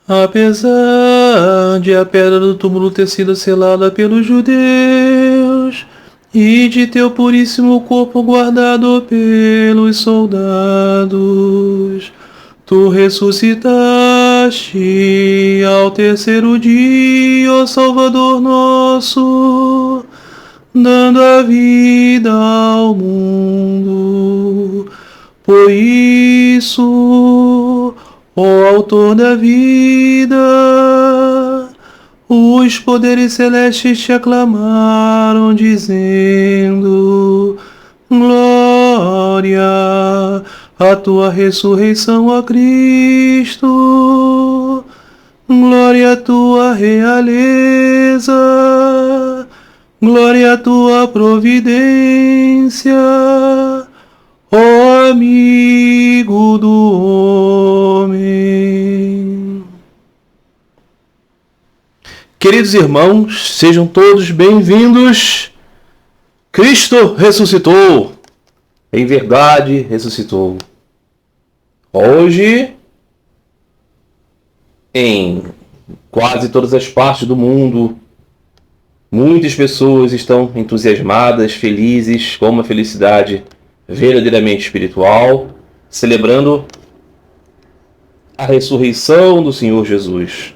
Apesar de a pedra do túmulo ter sido selada pelos judeus e de teu puríssimo corpo guardado pelos soldados, tu ressuscitaste ao terceiro dia, ó Salvador nosso, dando a vida ao mundo. Por isso, ó Autor da vida, os poderes celestes te aclamaram, dizendo: Glória à tua ressurreição, ó Cristo, glória à tua realeza, glória à tua providência, ó amigo do homem. Queridos irmãos, sejam todos bem-vindos. Cristo ressuscitou. Em verdade, ressuscitou. Hoje, em quase todas as partes do mundo, muitas pessoas estão entusiasmadas, felizes, com uma felicidade verdadeiramente espiritual, celebrando a ressurreição do Senhor Jesus.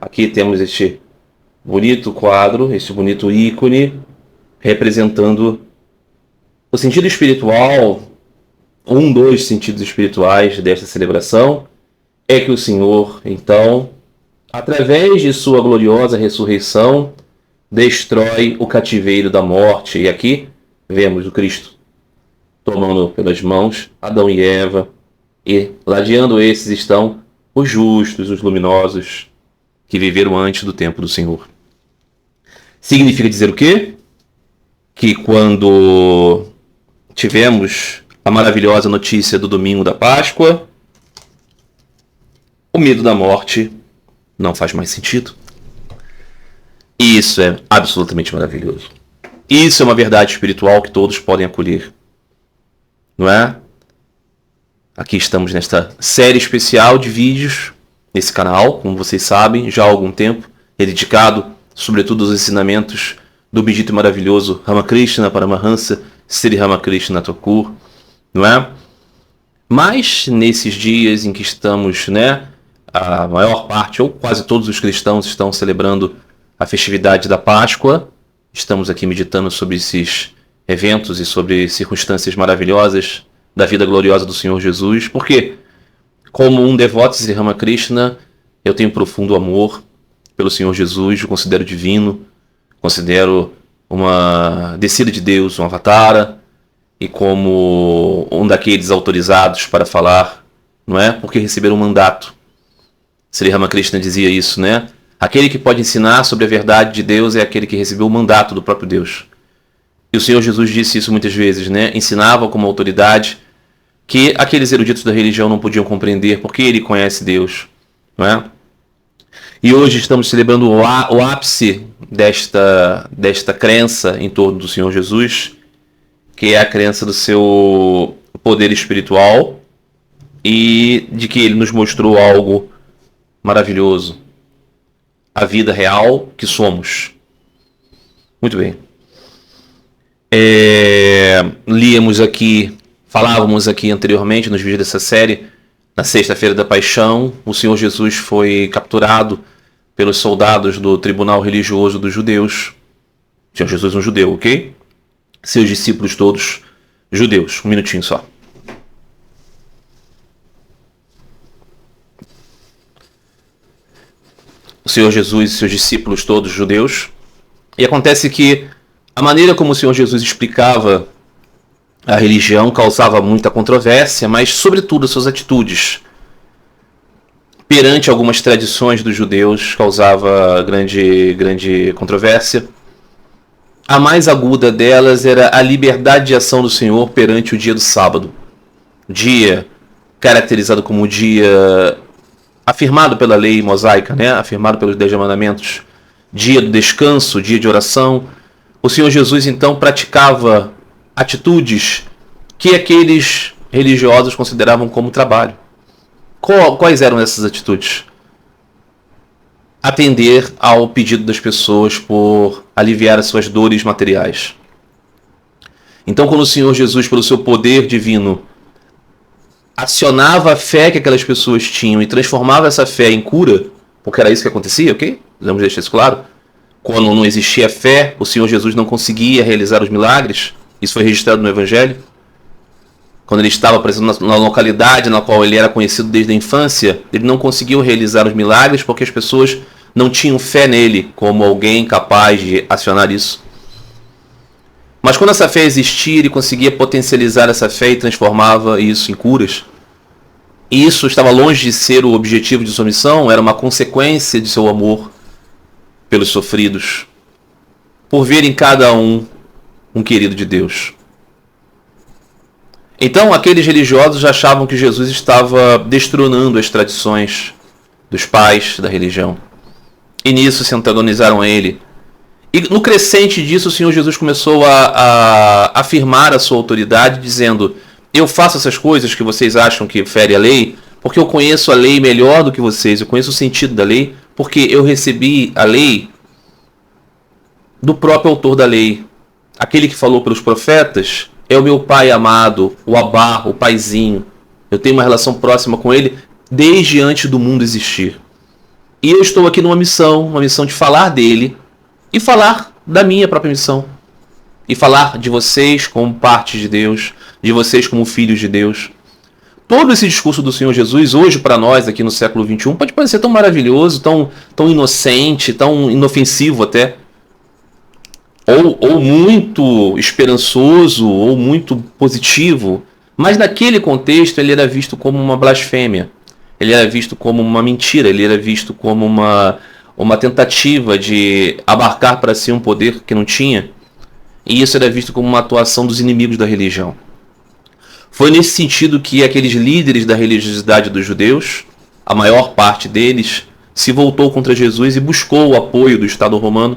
Aqui temos este bonito quadro, este bonito ícone, representando o sentido espiritual. Um dos sentidos espirituais desta celebração é que o Senhor, então, através de sua gloriosa ressurreição, destrói o cativeiro da morte. E aqui vemos o Cristo tomando pelas mãos Adão e Eva, e ladeando esses estão os justos, os luminosos, que viveram antes do tempo do Senhor. Significa dizer o quê? Que quando tivemos a maravilhosa notícia do domingo da Páscoa, o medo da morte não faz mais sentido. E isso é absolutamente maravilhoso. Isso é uma verdade espiritual que todos podem acolher. Não é? Aqui estamos nesta série especial de vídeos nesse canal, como vocês sabem, já há algum tempo, é dedicado sobretudo aos ensinamentos do bendito e maravilhoso Ramakrishna Paramahansa Sri Ramakrishna Thakur, não é? Mas nesses dias em que estamos, né, a maior parte, ou quase todos os cristãos estão celebrando a festividade da Páscoa, estamos aqui meditando sobre esses eventos e sobre circunstâncias maravilhosas da vida gloriosa do Senhor Jesus, porque, como um devoto de Ramakrishna, eu tenho profundo amor pelo Senhor Jesus, o considero divino, considero uma descida de Deus, um avatara, e como um daqueles autorizados para falar, não é? Porque receberam um mandato. Sri Ramakrishna dizia isso, né? Aquele que pode ensinar sobre a verdade de Deus é aquele que recebeu o mandato do próprio Deus. E o Senhor Jesus disse isso muitas vezes, né? Ensinava como autoridade que aqueles eruditos da religião não podiam compreender, porque ele conhece Deus, não é? E hoje estamos celebrando o ápice desta crença em torno do Senhor Jesus, que é a crença do seu poder espiritual e de que ele nos mostrou algo maravilhoso, a vida real que somos. Muito bem. Falávamos aqui anteriormente nos vídeos dessa série, na sexta-feira da Paixão, o Senhor Jesus foi capturado pelos soldados do tribunal religioso dos judeus. O Senhor Jesus é um judeu, ok? Seus discípulos todos judeus. Um minutinho só. O Senhor Jesus e seus discípulos todos judeus. E acontece que a maneira como o Senhor Jesus explicava a religião causava muita controvérsia, mas sobretudo as suas atitudes perante algumas tradições dos judeus causava grande controvérsia. A mais aguda delas era a liberdade de ação do Senhor perante o dia do sábado. Dia caracterizado como o dia afirmado pela lei mosaica, né? Afirmado pelos 10 mandamentos. Dia do descanso, dia de oração. O Senhor Jesus então praticava atitudes que aqueles religiosos consideravam como trabalho. Quais eram essas atitudes? atender ao pedido das pessoas por aliviar as suas dores materiais. Então, quando o Senhor Jesus, pelo seu poder divino, acionava a fé que aquelas pessoas tinham e transformava essa fé em cura, porque era isso que acontecia, ok? Vamos deixar isso claro. Quando não existia fé, o Senhor Jesus não conseguia realizar os milagres. Isso foi registrado no Evangelho. Quando ele estava presente na localidade na qual ele era conhecido desde a infância, ele não conseguiu realizar os milagres porque as pessoas não tinham fé nele como alguém capaz de acionar isso. Mas quando essa fé existia, ele conseguia potencializar essa fé e transformava isso em curas. E isso estava longe de ser o objetivo de sua missão, era uma consequência de seu amor pelos sofridos, por ver em cada um querido de Deus. Então, aqueles religiosos achavam que Jesus estava destronando as tradições dos pais da religião. E nisso se antagonizaram a ele. E no crescente disso, o Senhor Jesus começou a afirmar a sua autoridade, dizendo: eu faço essas coisas que vocês acham que fere a lei, porque eu conheço a lei melhor do que vocês, eu conheço o sentido da lei, porque eu recebi a lei do próprio autor da lei. Aquele que falou pelos profetas é o meu pai amado, o Abá, o paizinho. Eu tenho uma relação próxima com ele desde antes do mundo existir. E eu estou aqui numa missão, uma missão de falar dele e falar da minha própria missão. E falar de vocês como parte de Deus, de vocês como filhos de Deus. Todo esse discurso do Senhor Jesus, hoje para nós, aqui no século XXI, pode parecer tão maravilhoso, tão inocente, tão inofensivo até. Ou muito esperançoso, ou muito positivo. Mas naquele contexto ele era visto como uma blasfêmia. Ele era visto como uma mentira, ele era visto como uma tentativa de abarcar para si um poder que não tinha. E isso era visto como uma atuação dos inimigos da religião. Foi nesse sentido que aqueles líderes da religiosidade dos judeus, a maior parte deles, se voltou contra Jesus e buscou o apoio do Estado romano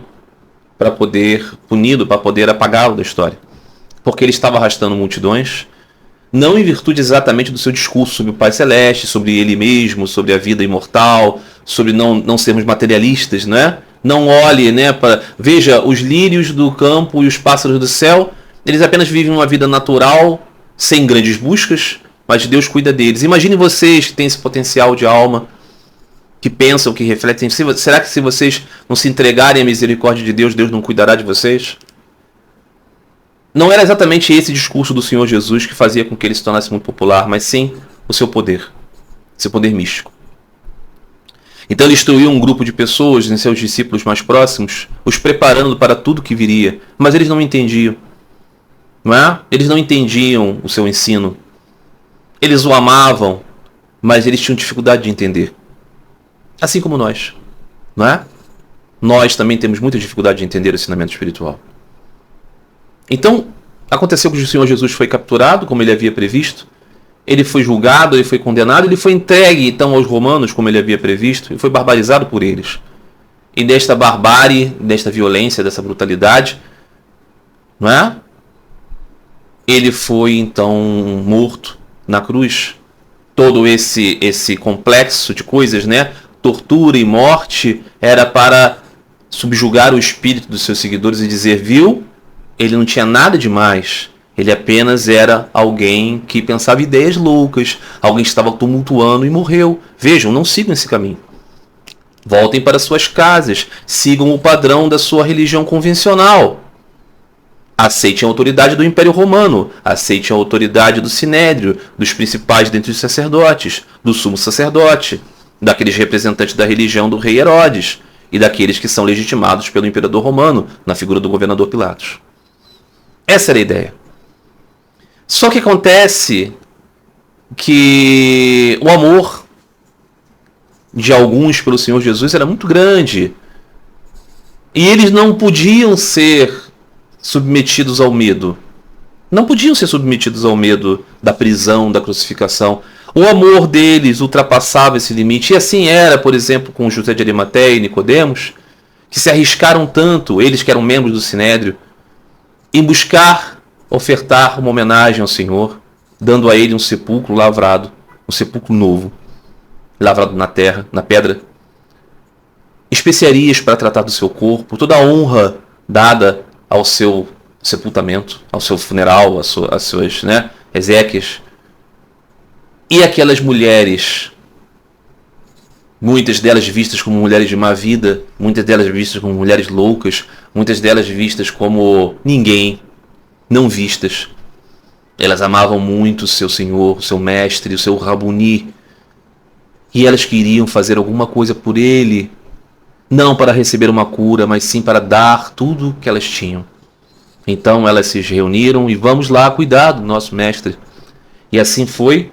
para poder puni-lo, para poder apagá-lo da história. Porque ele estava arrastando multidões, não em virtude exatamente do seu discurso sobre o Pai Celeste, sobre ele mesmo, sobre a vida imortal, sobre não sermos materialistas, né? Não olhe, né, veja, os lírios do campo e os pássaros do céu, eles apenas vivem uma vida natural, sem grandes buscas, mas Deus cuida deles. Imagine vocês que têm esse potencial de alma, que pensam, que refletem. Será que se vocês não se entregarem à misericórdia de Deus, Deus não cuidará de vocês? Não era exatamente esse discurso do Senhor Jesus que fazia com que ele se tornasse muito popular, mas sim o seu poder místico. Então ele instruiu um grupo de pessoas, em seus discípulos mais próximos, os preparando para tudo que viria, mas eles não entendiam. Não é? Eles não entendiam o seu ensino. Eles o amavam, mas eles tinham dificuldade de entender. Assim como nós, não é? Nós também temos muita dificuldade de entender o ensinamento espiritual. Então, aconteceu que o Senhor Jesus foi capturado, como ele havia previsto. Ele foi julgado, ele foi condenado, ele foi entregue então aos romanos, como ele havia previsto, e foi barbarizado por eles. E desta barbárie, desta violência, dessa brutalidade, não é? Ele foi então morto na cruz. Todo esse complexo de coisas, né? Tortura e morte, era para subjugar o espírito dos seus seguidores e dizer: viu? Ele não tinha nada demais. Ele apenas era alguém que pensava ideias loucas, alguém que estava tumultuando e morreu. Vejam, não sigam esse caminho. Voltem para suas casas, sigam o padrão da sua religião convencional. Aceitem a autoridade do Império Romano, aceitem a autoridade do Sinédrio, dos principais dentre os sacerdotes, do sumo sacerdote, daqueles representantes da religião do rei Herodes e daqueles que são legitimados pelo imperador romano, na figura do governador Pilatos. Essa era a ideia. Só que acontece que o amor de alguns pelo Senhor Jesus era muito grande. E eles não podiam ser submetidos ao medo. Não podiam ser submetidos ao medo da prisão, da crucificação. O amor deles ultrapassava esse limite. E assim era, por exemplo, com José de Arimateia e Nicodemos, que se arriscaram tanto, eles que eram membros do Sinédrio, em buscar ofertar uma homenagem ao Senhor, dando a ele um sepulcro lavrado, um sepulcro novo, lavrado na terra, na pedra. especiarias para tratar do seu corpo, toda a honra dada ao seu sepultamento, ao seu funeral, às suas, né, exéquias. E aquelas mulheres, muitas delas vistas como mulheres de má vida, muitas delas vistas como mulheres loucas, muitas delas vistas como ninguém, não vistas. Elas amavam muito o seu Senhor, o seu Mestre, o seu Rabuni. E elas queriam fazer alguma coisa por ele, não para receber uma cura, mas sim para dar tudo que elas tinham. Então elas se reuniram e vamos lá cuidar do nosso Mestre. E assim foi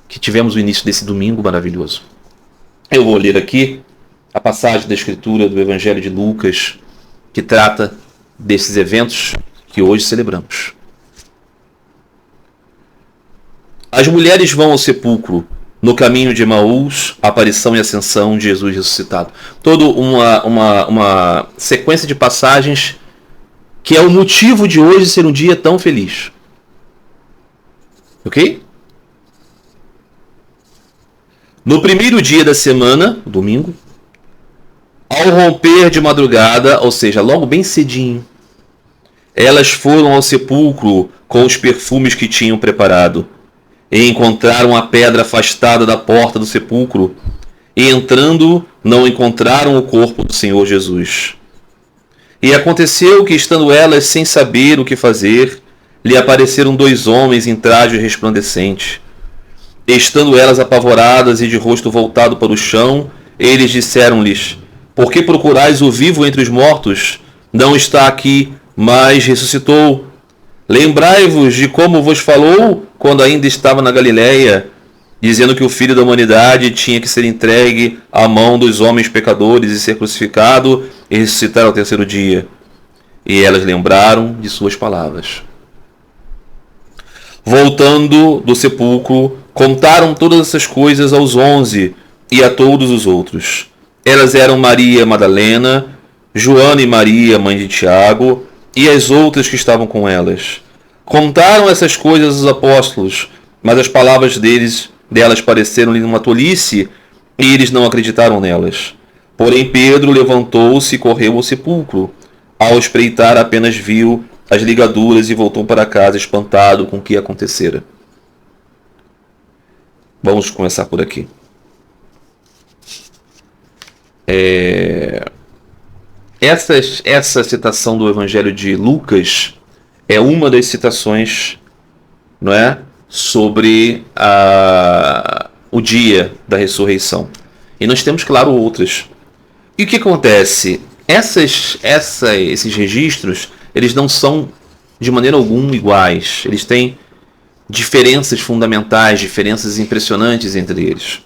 que tivemos o início desse domingo maravilhoso. Eu vou ler aqui a passagem da Escritura do Evangelho de Lucas, que trata desses eventos que hoje celebramos. As mulheres vão ao sepulcro. No caminho de Emaús, a aparição e ascensão de Jesus ressuscitado. Toda uma sequência de passagens que é o motivo de hoje ser um dia tão feliz. Ok? No primeiro dia da semana, domingo, ao romper de madrugada, ou seja, logo bem cedinho, elas foram ao sepulcro com os perfumes que tinham preparado. E encontraram a pedra afastada da porta do sepulcro, e entrando, não encontraram o corpo do Senhor Jesus. E aconteceu que, estando elas sem saber o que fazer, lhe apareceram 2 homens em traje resplandecente. Estando elas apavoradas e de rosto voltado para o chão, eles disseram-lhes: Por que procurais o vivo entre os mortos? Não está aqui, mas ressuscitou. Lembrai-vos de como vos falou quando ainda estava na Galiléia, dizendo que o Filho da Humanidade tinha que ser entregue à mão dos homens pecadores e ser crucificado e ressuscitar ao 3º dia. E elas lembraram de suas palavras. Voltando do sepulcro, contaram todas essas coisas aos 11 e a todos os outros. Elas eram Maria Madalena, Joana e Maria, mãe de Tiago, e as outras que estavam com elas. Contaram essas coisas aos apóstolos, mas as palavras delas pareceram-lhe uma tolice, e eles não acreditaram nelas. Porém Pedro levantou-se e correu ao sepulcro. Ao espreitar, apenas viu as ligaduras e voltou para casa espantado com o que acontecera. Vamos começar por aqui. Essa citação do Evangelho de Lucas é uma das citações, não é, sobre o dia da ressurreição. E nós temos, claro, outras. E o que acontece? Esses registros, eles não são de maneira alguma iguais. Eles têm diferenças fundamentais, diferenças impressionantes entre eles.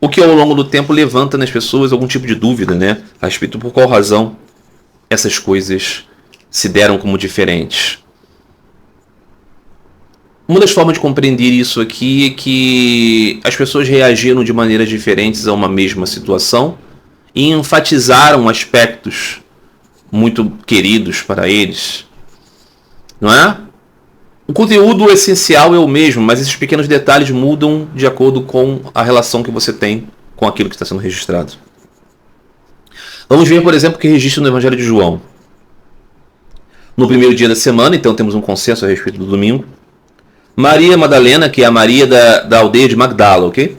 O que ao longo do tempo levanta nas pessoas algum tipo de dúvida, né? A respeito por qual razão essas coisas se deram como diferentes. Uma das formas de compreender isso aqui é que as pessoas reagiram de maneiras diferentes a uma mesma situação e enfatizaram aspectos muito queridos para eles, não é? O conteúdo essencial é o mesmo, mas esses pequenos detalhes mudam de acordo com a relação que você tem com aquilo que está sendo registrado. Vamos ver, por exemplo, o que registra no Evangelho de João. No primeiro dia da semana, então temos um consenso a respeito do domingo. Maria Madalena, que é a Maria da aldeia de Magdala, ok?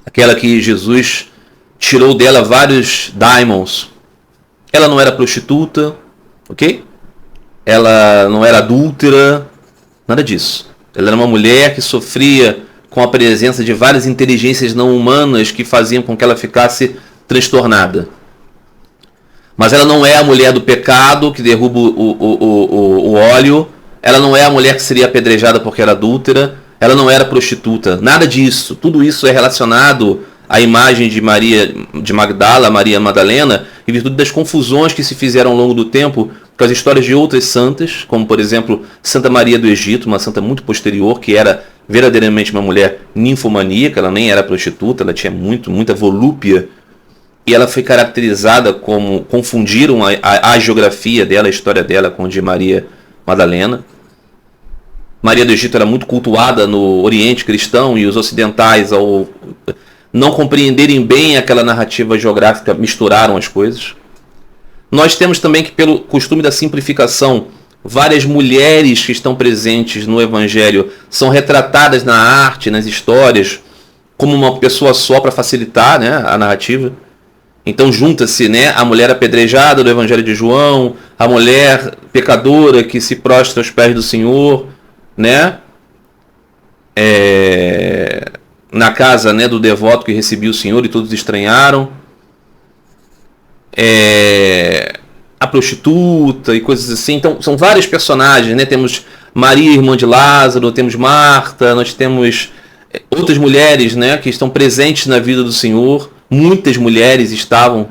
Aquela que Jesus tirou dela vários daimons. Ela não era prostituta, ok? Ela não era adúltera, nada disso. Ela era uma mulher que sofria com a presença de várias inteligências não humanas que faziam com que ela ficasse transtornada. Mas ela não é a mulher do pecado que derruba o óleo. Ela não é a mulher que seria apedrejada porque era adúltera. Ela não era prostituta. Nada disso. Tudo isso é relacionado à imagem de Maria de Magdala, Maria Madalena, em virtude das confusões que se fizeram ao longo do tempo com as histórias de outras santas, como por exemplo Santa Maria do Egito, uma santa muito posterior, que era verdadeiramente uma mulher ninfomaníaca. Ela nem era prostituta, ela tinha muita volúpia. E ela foi caracterizada como... Confundiram a geografia dela, a história dela, com a de Maria Madalena. Maria do Egito era muito cultuada no Oriente cristão, e os ocidentais, ao não compreenderem bem aquela narrativa geográfica, misturaram as coisas. Nós temos também que, pelo costume da simplificação, várias mulheres que estão presentes no Evangelho são retratadas na arte, nas histórias, como uma pessoa só para facilitar, né, a narrativa. Então junta-se, né, a mulher apedrejada do Evangelho de João, a mulher pecadora que se prostra aos pés do Senhor, né, na casa, né, do devoto que recebia o Senhor e todos estranharam. A prostituta e coisas assim. Então são vários personagens, né? Temos Maria, irmã de Lázaro, temos Marta, nós temos outras mulheres, né, que estão presentes na vida do Senhor. Muitas mulheres estavam,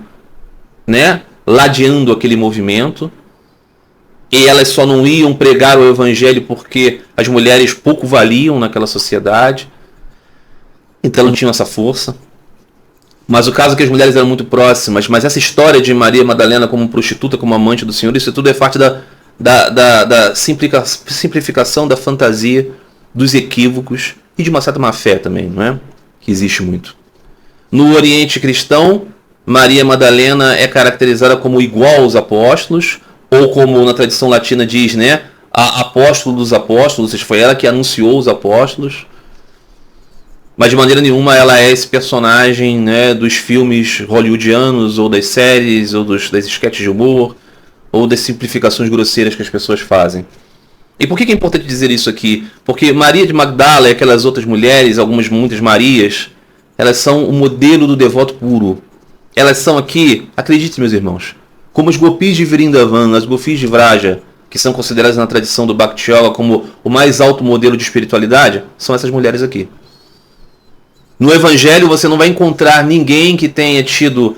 né, ladeando aquele movimento, e elas só não iam pregar o Evangelho porque as mulheres pouco valiam naquela sociedade, então não tinham essa força. Mas o caso é que as mulheres eram muito próximas. Mas essa história de Maria Madalena como prostituta, como amante do Senhor, isso tudo é parte da simplificação, da fantasia, dos equívocos e de uma certa má fé também, não é? Que existe muito. No Oriente cristão, Maria Madalena é caracterizada como igual aos apóstolos, ou como na tradição latina diz, né, a apóstolo dos apóstolos, ou seja, foi ela que anunciou os apóstolos. Mas de maneira nenhuma ela é esse personagem, né, dos filmes hollywoodianos, ou das séries, ou das esquetes de humor, ou das simplificações grosseiras que as pessoas fazem. E por que é importante dizer isso aqui? Porque Maria de Magdala e aquelas outras mulheres, muitas Marias, elas são o modelo do devoto puro. Elas são aqui, acreditem meus irmãos, como os gopis de Vrindavan, as gopis de Vraja, que são consideradas na tradição do Bhakti Yoga como o mais alto modelo de espiritualidade, são essas mulheres aqui. No Evangelho você não vai encontrar ninguém que tenha tido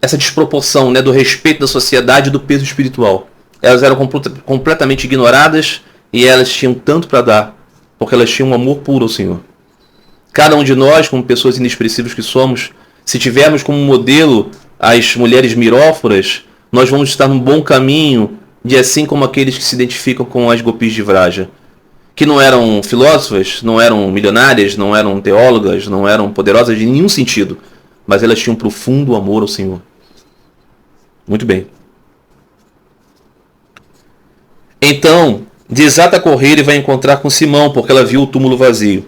essa desproporção, né, do respeito da sociedade e do peso espiritual. Elas eram completamente ignoradas e elas tinham tanto para dar, porque elas tinham um amor puro ao Senhor. Cada um de nós, como pessoas inexpressivas que somos, se tivermos como modelo as mulheres miróforas, nós vamos estar num bom caminho, de assim como aqueles que se identificam com as gopis de Vraja, que não eram filósofas, não eram milionárias, não eram teólogas, não eram poderosas de nenhum sentido, mas elas tinham um profundo amor ao Senhor. Muito bem. Então, desata a correr e vai encontrar com Simão, porque ela viu o túmulo vazio.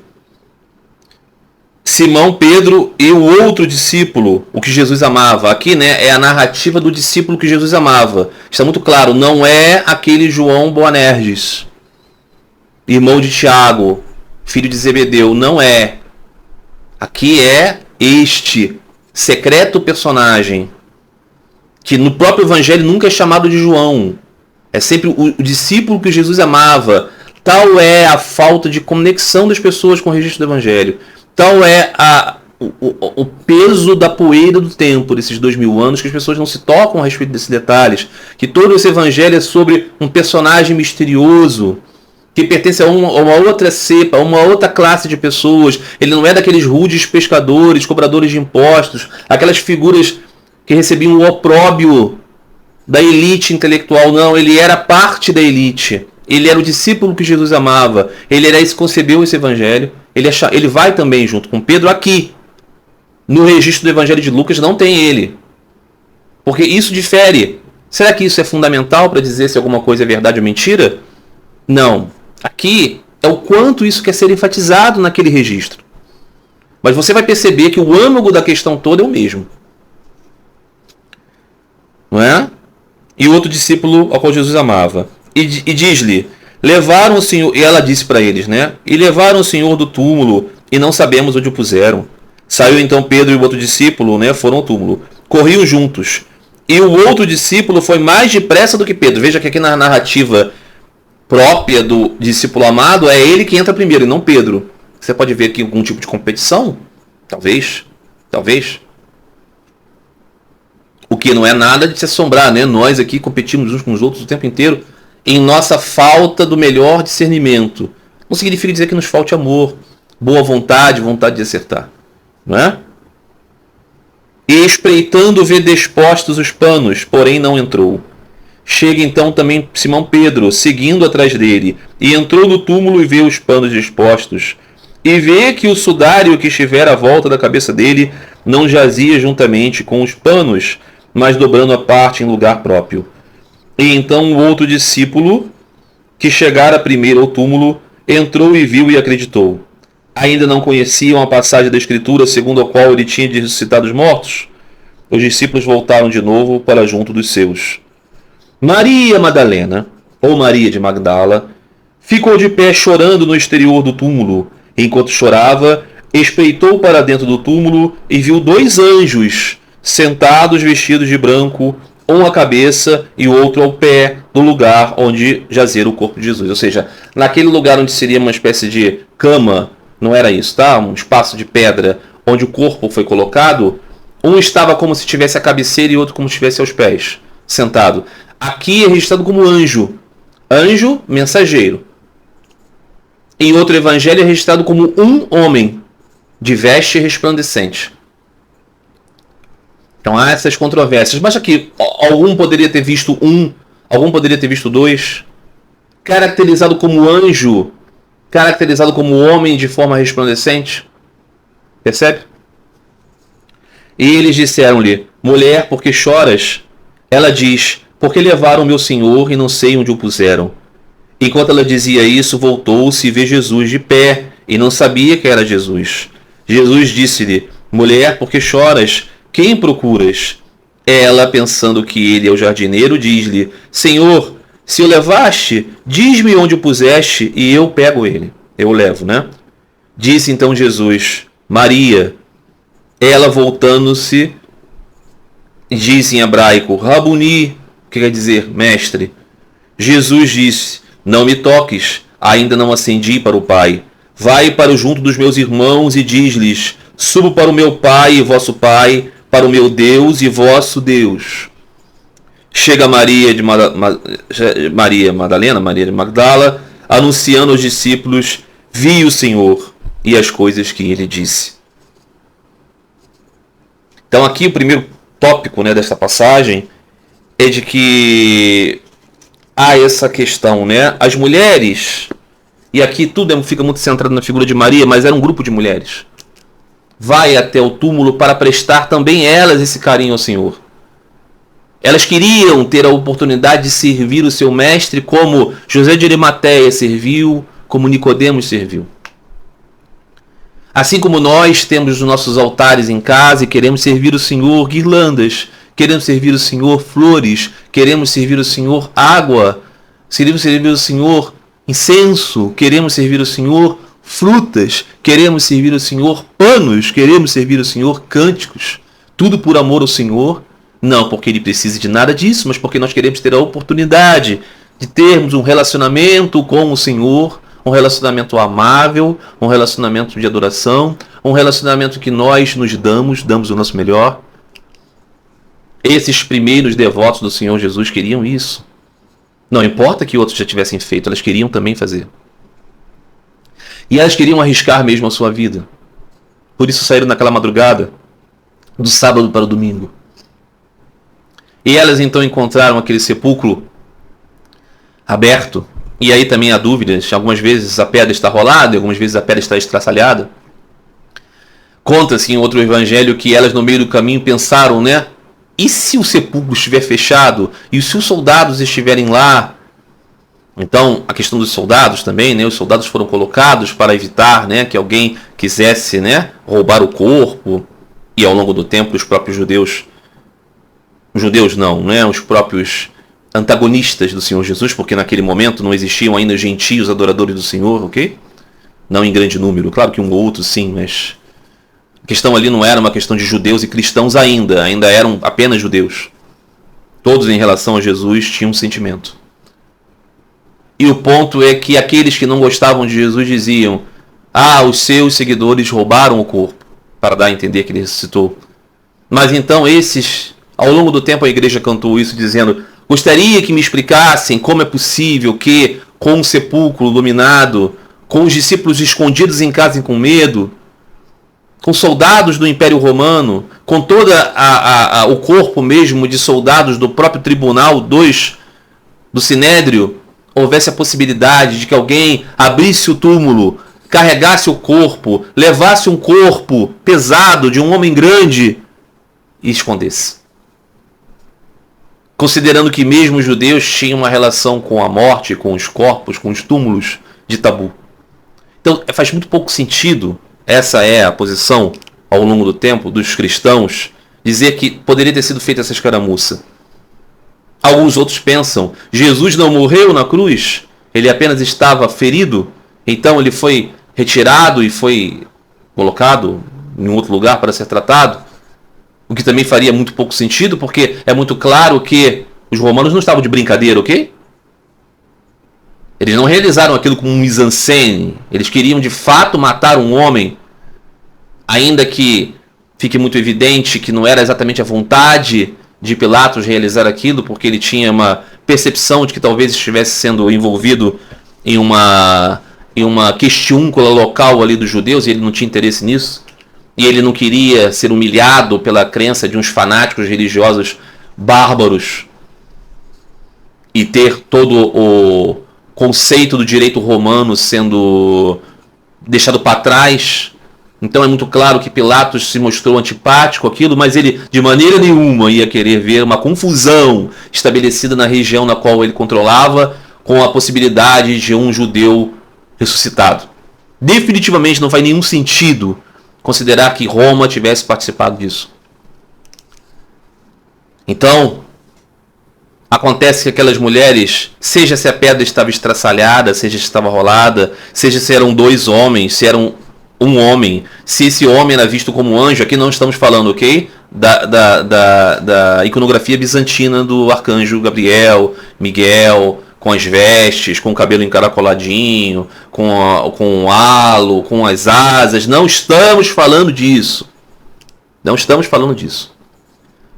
Simão, Pedro e o outro discípulo, o que Jesus amava. Aqui, né, é a narrativa do discípulo que Jesus amava. Está muito claro, não é aquele João Boanerges, irmão de Tiago, filho de Zebedeu, não é. Aqui é este secreto personagem, que no próprio Evangelho nunca é chamado de João. É sempre o discípulo que Jesus amava. Tal é a falta de conexão das pessoas com o registro do Evangelho. Tal é o peso da poeira do tempo, desses 2000 anos, que as pessoas não se tocam a respeito desses detalhes. Que todo esse Evangelho é sobre um personagem misterioso, que pertence a uma outra cepa, a uma outra classe de pessoas. Ele não é daqueles rudes pescadores, cobradores de impostos, aquelas figuras que recebiam o opróbio da elite intelectual. Não, ele era parte da elite. Ele era o discípulo que Jesus amava. Ele era esse que concebeu esse evangelho. Ele vai também junto com Pedro aqui. No registro do Evangelho de Lucas não tem ele. Porque isso difere. Será que isso é fundamental para dizer se alguma coisa é verdade ou mentira? Não. Aqui é o quanto isso quer ser enfatizado naquele registro. Mas você vai perceber que o âmago da questão toda é o mesmo. Não é? E o outro discípulo ao qual Jesus amava. E diz-lhe, levaram o Senhor, e ela disse para eles, né? E levaram o Senhor do túmulo, e não sabemos onde o puseram. Saiu então Pedro e o outro discípulo, né? Foram ao túmulo. Corriam juntos. E o outro discípulo foi mais depressa do que Pedro. Veja que aqui na narrativa própria do discípulo amado, é ele que entra primeiro, e não Pedro. Você pode ver aqui algum tipo de competição? Talvez. Talvez. O que não é nada de se assombrar, né? Nós aqui competimos uns com os outros o tempo inteiro em nossa falta do melhor discernimento. Não significa dizer que nos falte amor, boa vontade, vontade de acertar. Não é? E espreitando vê dispostos os panos, porém não entrou. Chega então também Simão Pedro, seguindo atrás dele, e entrou no túmulo e vê os panos dispostos. e vê que o sudário que estivera à volta da cabeça dele não jazia juntamente com os panos, mas dobrando a parte em lugar próprio. E então o outro discípulo, que chegara primeiro ao túmulo, entrou e viu e acreditou. Ainda não conheciam a passagem da Escritura segundo a qual ele tinha de ressuscitar os mortos? Os discípulos voltaram de novo para junto dos seus. Maria Madalena, ou Maria de Magdala, ficou de pé chorando no exterior do túmulo. Enquanto chorava, espreitou para dentro do túmulo e viu 2 anjos sentados vestidos de branco, um à cabeça e o outro ao pé do lugar onde jazera o corpo de Jesus. Ou seja, naquele lugar onde seria uma espécie de cama, não era isso, tá? Um espaço de pedra onde o corpo foi colocado, um estava como se tivesse a cabeceira e outro como se estivesse aos pés, sentado. Aqui é registrado como anjo. Anjo, mensageiro. Em outro evangelho é registrado como um homem de veste resplandecente. Então há essas controvérsias. Mas aqui, algum poderia ter visto um, algum poderia ter visto 2. Caracterizado como anjo, caracterizado como homem de forma resplandecente. Percebe? E eles disseram-lhe: mulher, por que choras? Ela diz: porque levaram meu senhor e não sei onde o puseram. Enquanto ela dizia isso, voltou-se e vê Jesus de pé, e não sabia que era Jesus. Jesus disse-lhe: mulher, por que choras? Quem procuras? Ela, pensando que ele é o jardineiro, diz-lhe: Senhor, se o levaste, diz-me onde o puseste, e eu pego ele. Eu o levo, né? Disse então Jesus: Maria. Ela, voltando-se, disse em hebraico: Rabuni, que quer dizer mestre. Jesus disse: não me toques, ainda não ascendi para o Pai. Vai para o junto dos meus irmãos e diz-lhes: subo para o meu Pai e vosso Pai, para o meu Deus e vosso Deus. Chega Maria de Magdala, anunciando aos discípulos: vi o Senhor e as coisas que ele disse. Então aqui o primeiro tópico, né, dessa passagem é de que há essa questão, né? As mulheres, e aqui tudo fica muito centrado na figura de Maria, mas era um grupo de mulheres, vai até o túmulo para prestar também elas esse carinho ao Senhor. Elas queriam ter a oportunidade de servir o seu mestre como José de Arimateia serviu, como Nicodemos serviu. Assim como nós temos os nossos altares em casa e queremos servir o Senhor guirlandas, queremos servir o Senhor flores, queremos servir o Senhor água, queremos servir o Senhor incenso, queremos servir o Senhor frutas, queremos servir o Senhor panos, queremos servir o Senhor cânticos, tudo por amor ao Senhor, não porque Ele precise de nada disso, mas porque nós queremos ter a oportunidade de termos um relacionamento com o Senhor, um relacionamento amável, um relacionamento de adoração, um relacionamento que nós nos damos o nosso melhor. Esses primeiros devotos do Senhor Jesus queriam isso. Não importa que outros já tivessem feito, elas queriam também fazer. E elas queriam arriscar mesmo a sua vida. Por isso saíram naquela madrugada, do sábado para o domingo. E elas então encontraram aquele sepulcro aberto. E aí também há dúvidas. Algumas vezes a pedra está rolada, algumas vezes a pedra está estraçalhada. Conta-se em outro evangelho que elas no meio do caminho pensaram, né? E se o sepulcro estiver fechado? E se os soldados estiverem lá? Então, a questão dos soldados também, né? Os soldados foram colocados para evitar, né, que alguém quisesse, né, roubar o corpo. E ao longo do tempo, os próprios judeus não, né? Os próprios antagonistas do Senhor Jesus, porque naquele momento não existiam ainda gentios adoradores do Senhor, ok? Não em grande número, claro que um ou outro sim, mas a questão ali não era uma questão de judeus e cristãos ainda eram apenas judeus. Todos em relação a Jesus tinham um sentimento. E o ponto é que aqueles que não gostavam de Jesus diziam: os seus seguidores roubaram o corpo, para dar a entender que ele ressuscitou. Mas então esses, ao longo do tempo a igreja cantou isso dizendo: gostaria que me explicassem como é possível que, com um sepulcro iluminado, com os discípulos escondidos em casa e com medo, com soldados do Império Romano, com todo o corpo mesmo de soldados do próprio tribunal do Sinédrio, houvesse a possibilidade de que alguém abrisse o túmulo, carregasse o corpo, levasse um corpo pesado de um homem grande e escondesse. Considerando que mesmo os judeus tinham uma relação com a morte, com os corpos, com os túmulos de tabu. Então faz muito pouco sentido, essa é a posição ao longo do tempo dos cristãos, dizer que poderia ter sido feita essa escaramuça. Alguns outros pensam, Jesus não morreu na cruz, ele apenas estava ferido, então ele foi retirado e foi colocado em outro lugar para ser tratado. O que também faria muito pouco sentido, porque é muito claro que os romanos não estavam de brincadeira, ok? Eles não realizaram aquilo como um mise-en-scène. Eles queriam de fato matar um homem, ainda que fique muito evidente que não era exatamente a vontade de Pilatos realizar aquilo, porque ele tinha uma percepção de que talvez estivesse sendo envolvido em uma questiúncula local ali dos judeus, e ele não tinha interesse nisso. E ele não queria ser humilhado pela crença de uns fanáticos religiosos bárbaros e ter todo o conceito do direito romano sendo deixado para trás. Então é muito claro que Pilatos se mostrou antipático àquilo, mas ele de maneira nenhuma ia querer ver uma confusão estabelecida na região na qual ele controlava com a possibilidade de um judeu ressuscitado. Definitivamente não faz nenhum sentido considerar que Roma tivesse participado disso. Então, acontece que aquelas mulheres, seja se a pedra estava estraçalhada, seja se estava rolada, seja se eram dois homens, se eram um homem, se esse homem era visto como anjo, aqui não estamos falando, ok? Da iconografia bizantina do arcanjo Gabriel, Miguel, com as vestes, com o cabelo encaracoladinho, com o halo, com as asas. Não estamos falando disso. Não estamos falando disso.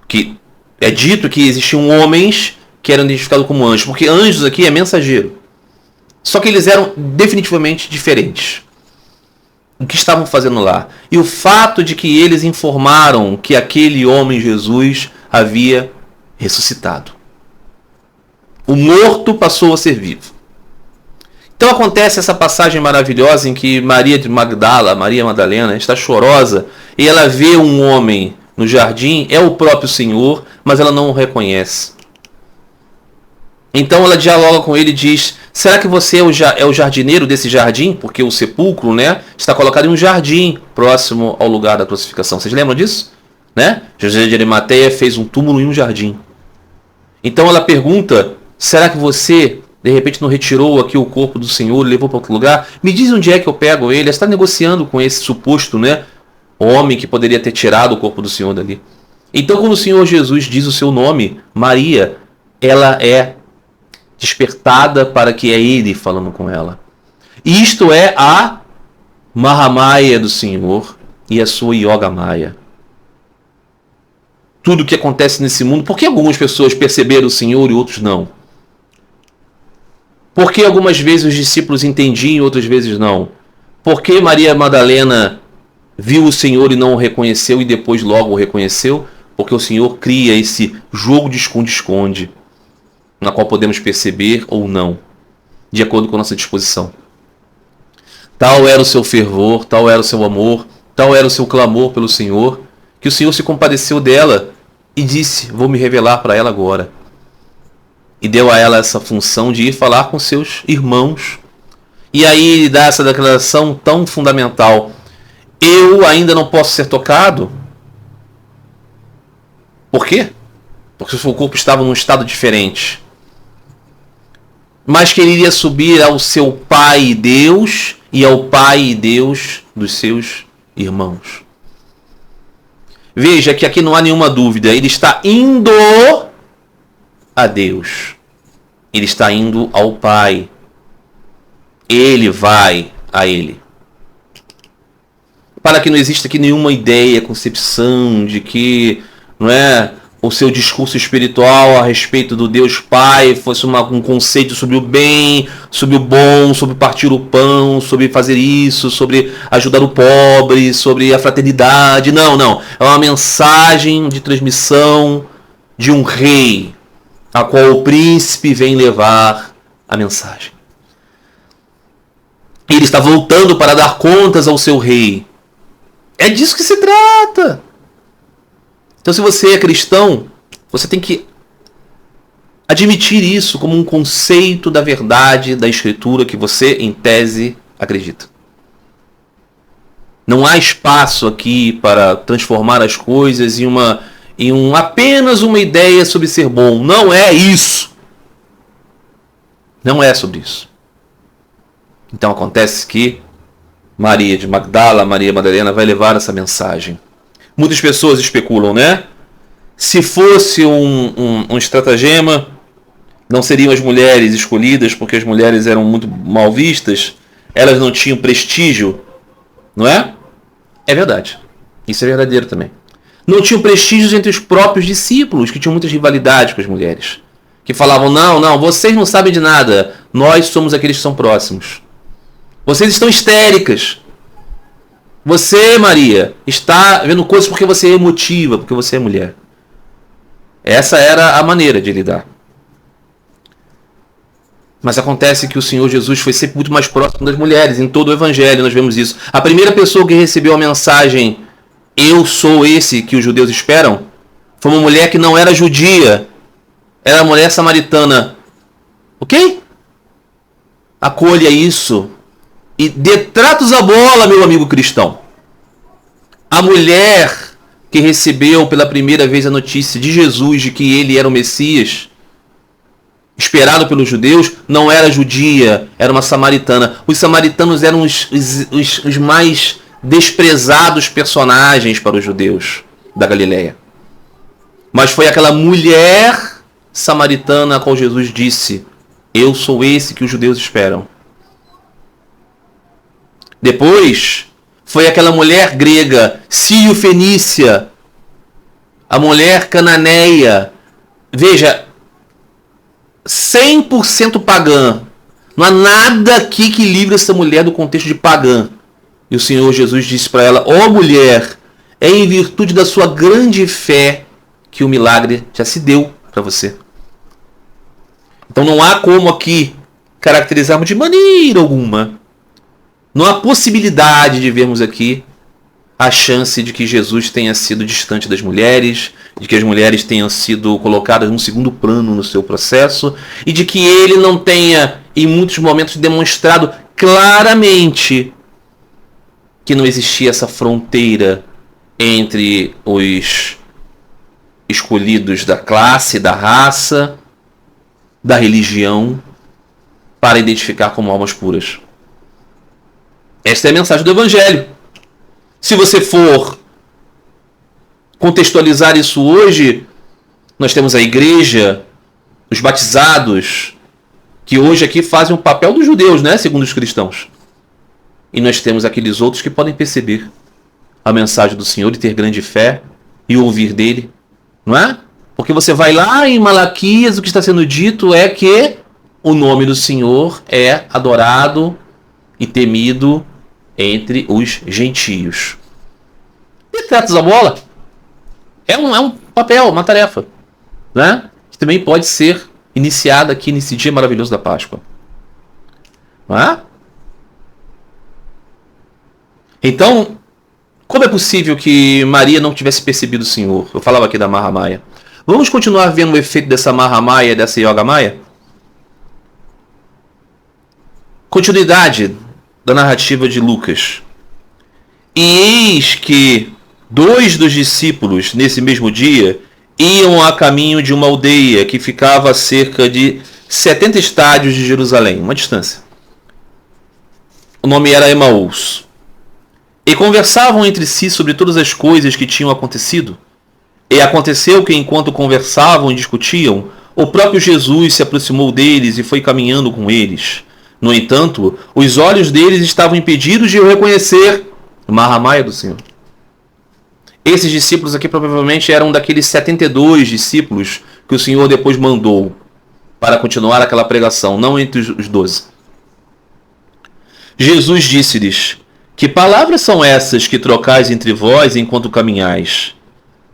Que é dito que existiam homens que eram identificados como anjos, porque anjos aqui é mensageiro. Só que eles eram definitivamente diferentes. O que estavam fazendo lá? E o fato de que eles informaram que aquele homem Jesus havia ressuscitado. O morto passou a ser vivo. Então acontece essa passagem maravilhosa em que Maria Madalena, está chorosa e ela vê um homem no jardim, é o próprio Senhor, mas ela não o reconhece. Então ela dialoga com ele e diz: será que você é o jardineiro desse jardim? Porque o sepulcro, né, está colocado em um jardim próximo ao lugar da crucificação. Vocês lembram disso? Né? José de Arimateia fez um túmulo em um jardim. Então ela pergunta: será que você, de repente, não retirou aqui o corpo do Senhor e levou para outro lugar? Me diz onde é que eu pego ele. Ela está negociando com esse suposto, né, homem que poderia ter tirado o corpo do Senhor dali. Então, quando o Senhor Jesus diz o seu nome, Maria, ela é despertada para que é ele falando com ela. Isto é a Mahamaya do Senhor e a sua Yogamaya. Tudo o que acontece nesse mundo, por que algumas pessoas perceberam o Senhor e outros não? Por que algumas vezes os discípulos entendiam e outras vezes não? Por que Maria Madalena viu o Senhor e não o reconheceu e depois logo o reconheceu? Porque o Senhor cria esse jogo de esconde-esconde, na qual podemos perceber ou não, de acordo com a nossa disposição. Tal era o seu fervor, tal era o seu amor, tal era o seu clamor pelo Senhor, que o Senhor se compadeceu dela e disse: vou me revelar para ela agora. E deu a ela essa função de ir falar com seus irmãos. E aí ele dá essa declaração tão fundamental: eu ainda não posso ser tocado. Por quê? Porque o seu corpo estava num estado diferente. Mas que ele iria subir ao seu Pai e Deus e ao Pai e Deus dos seus irmãos. Veja que aqui não há nenhuma dúvida. Ele está indo a Deus. Ele está indo ao Pai. Ele vai a Ele. Para que não exista aqui nenhuma ideia, concepção de que, não é, o seu discurso espiritual a respeito do Deus Pai fosse um conceito sobre o bem, sobre o bom, sobre partir o pão, sobre fazer isso, sobre ajudar o pobre, sobre a fraternidade. Não, não. É uma mensagem de transmissão de um rei, a qual o príncipe vem levar a mensagem. Ele está voltando para dar contas ao seu rei. É disso que se trata. Então, se você é cristão, você tem que admitir isso como um conceito da verdade da Escritura que você, em tese, acredita. Não há espaço aqui para transformar as coisas em apenas uma ideia sobre ser bom. Não é isso. Não é sobre isso. Então acontece que Maria de Magdala, Maria Madalena, vai levar essa mensagem. Muitas pessoas especulam, né? Se fosse um estratagema, não seriam as mulheres escolhidas porque as mulheres eram muito mal vistas, elas não tinham prestígio, não é? É verdade. Isso é verdadeiro também. Não tinham prestígio entre os próprios discípulos, que tinham muitas rivalidades com as mulheres. Que falavam, não, vocês não sabem de nada, nós somos aqueles que são próximos. Vocês estão histéricas. Você, Maria, está vendo coisas porque você é emotiva, porque você é mulher. Essa era a maneira de lidar. Mas acontece que o Senhor Jesus foi sempre muito mais próximo das mulheres. Em todo o Evangelho nós vemos isso. A primeira pessoa que recebeu a mensagem, eu sou esse que os judeus esperam, foi uma mulher que não era judia. Era a mulher samaritana. Ok? Acolha isso. E dê tratos à bola, meu amigo cristão. A mulher que recebeu pela primeira vez a notícia de Jesus, de que ele era o Messias, esperado pelos judeus, não era judia, era uma samaritana. Os samaritanos eram os mais desprezados personagens para os judeus da Galileia. Mas foi aquela mulher samaritana a qual Jesus disse, eu sou esse que os judeus esperam. Depois, foi aquela mulher grega, sírio-fenícia, a mulher cananeia. Veja, 100% pagã. Não há nada aqui que livre essa mulher do contexto de pagã. E o Senhor Jesus disse para ela, ó mulher, é em virtude da sua grande fé que o milagre já se deu para você. Então não há como aqui caracterizarmos de maneira alguma. Não há possibilidade de vermos aqui a chance de que Jesus tenha sido distante das mulheres, de que as mulheres tenham sido colocadas num segundo plano no seu processo, e de que ele não tenha, em muitos momentos, demonstrado claramente que não existia essa fronteira entre os escolhidos da classe, da raça, da religião, para identificar como almas puras. Esta é a mensagem do Evangelho. Se você for contextualizar isso hoje, nós temos a igreja, os batizados, que hoje aqui fazem o papel dos judeus, né, segundo os cristãos. E nós temos aqueles outros que podem perceber a mensagem do Senhor e ter grande fé e ouvir dele, não é? Porque você vai lá em Malaquias, o que está sendo dito é que o nome do Senhor é adorado e temido entre os gentios. E tratos a bola é um papel, uma tarefa, né? Que também pode ser iniciada aqui nesse dia maravilhoso da Páscoa. Não é? Então, como é possível que Maria não tivesse percebido o Senhor? Eu falava aqui da Mahamaya. Vamos continuar vendo o efeito dessa Mahamaya, dessa Yoga Maya? Continuidade da narrativa de Lucas. E eis que 2 dos discípulos, nesse mesmo dia, iam a caminho de uma aldeia que ficava a cerca de 70 estádios de Jerusalém, uma distância. O nome era Emaús. E conversavam entre si sobre todas as coisas que tinham acontecido. E aconteceu que, enquanto conversavam e discutiam, o próprio Jesus se aproximou deles e foi caminhando com eles. No entanto, os olhos deles estavam impedidos de o reconhecer. Mahamaya do Senhor. Esses discípulos aqui provavelmente eram daqueles 72 discípulos que o Senhor depois mandou para continuar aquela pregação, não entre os 12. Jesus disse-lhes, que palavras são essas que trocais entre vós enquanto caminhais?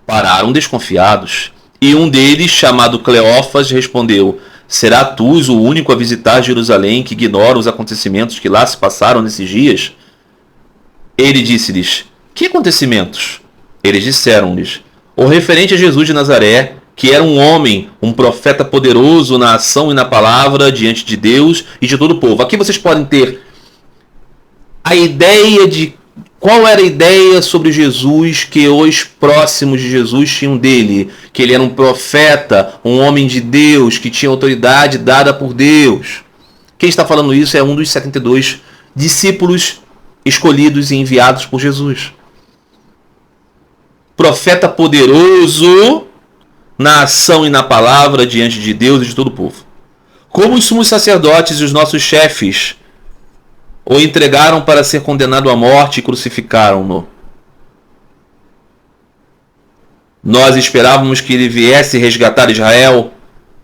Pararam desconfiados, e um deles, chamado Cleófas, respondeu, será tu o único a visitar Jerusalém que ignora os acontecimentos que lá se passaram nesses dias? Ele disse-lhes: que acontecimentos? Eles disseram-lhes: o referente a Jesus de Nazaré, que era um homem, um profeta poderoso na ação e na palavra diante de Deus e de todo o povo. Aqui vocês podem ter a ideia de qual era a ideia sobre Jesus que os próximos de Jesus tinham dele. Que ele era um profeta, um homem de Deus, que tinha autoridade dada por Deus. Quem está falando isso é um dos 72 discípulos escolhidos e enviados por Jesus. Profeta poderoso na ação e na palavra diante de Deus e de todo o povo. Como os sumos sacerdotes e os nossos chefes o entregaram para ser condenado à morte e crucificaram-no. Nós esperávamos que ele viesse resgatar Israel,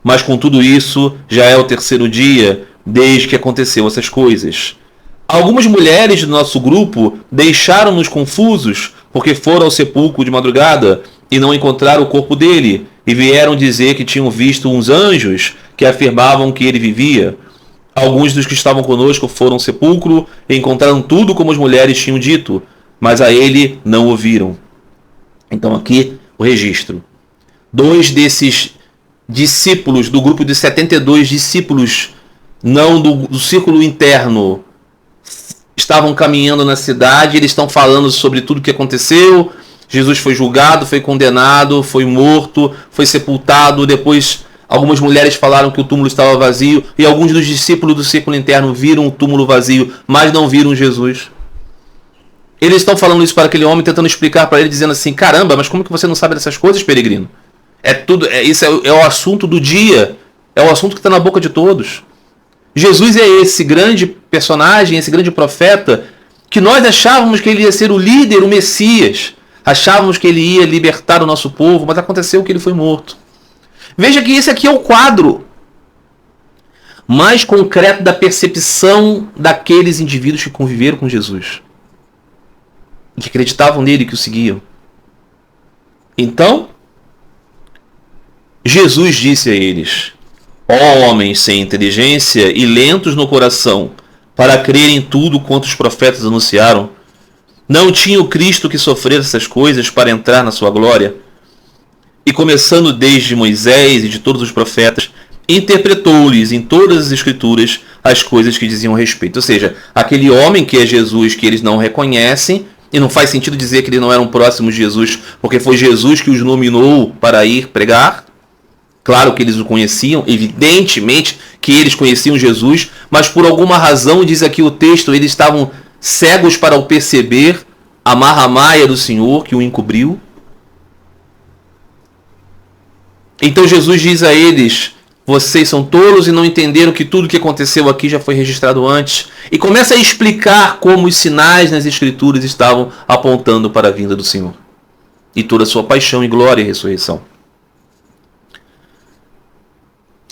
mas com tudo isso já é o terceiro dia desde que aconteceu essas coisas. Algumas mulheres do nosso grupo deixaram-nos confusos porque foram ao sepulcro de madrugada e não encontraram o corpo dele, e vieram dizer que tinham visto uns anjos que afirmavam que ele vivia. Alguns dos que estavam conosco foram ao sepulcro e encontraram tudo como as mulheres tinham dito, mas a ele não ouviram. Então aqui o registro. 2 desses discípulos, do grupo de 72 discípulos, não do círculo interno, estavam caminhando na cidade, eles estão falando sobre tudo o que aconteceu. Jesus foi julgado, foi condenado, foi morto, foi sepultado. Depois algumas mulheres falaram que o túmulo estava vazio, e alguns dos discípulos do círculo interno viram o túmulo vazio, mas não viram Jesus. Eles estão falando isso para aquele homem, tentando explicar para ele, dizendo assim: caramba, mas como que você não sabe dessas coisas, peregrino? Isso é o assunto do dia, é o assunto que está na boca de todos. Jesus é esse grande personagem, esse grande profeta, que nós achávamos que ele ia ser o líder, o Messias. Achávamos que ele ia libertar o nosso povo, mas aconteceu que ele foi morto. Veja que esse aqui é o quadro mais concreto da percepção daqueles indivíduos que conviveram com Jesus, que acreditavam nele e que o seguiam. Então, Jesus disse a eles: ó homens sem inteligência e lentos no coração, para crer em tudo quanto os profetas anunciaram. Não tinha o Cristo que sofrer essas coisas para entrar na sua glória? E começando desde Moisés e de todos os profetas, interpretou-lhes em todas as escrituras as coisas que diziam a respeito. Ou seja, aquele homem que é Jesus, que eles não reconhecem, e não faz sentido dizer que eles não eram próximos de Jesus, porque foi Jesus que os nominou para ir pregar. Claro que eles o conheciam, evidentemente que eles conheciam Jesus, mas por alguma razão, diz aqui o texto, eles estavam cegos para o perceber a marramaia do Senhor que o encobriu. Então Jesus diz a eles: vocês são tolos e não entenderam que tudo que aconteceu aqui já foi registrado antes. E começa a explicar como os sinais nas Escrituras estavam apontando para a vinda do Senhor e toda a sua paixão e glória e ressurreição.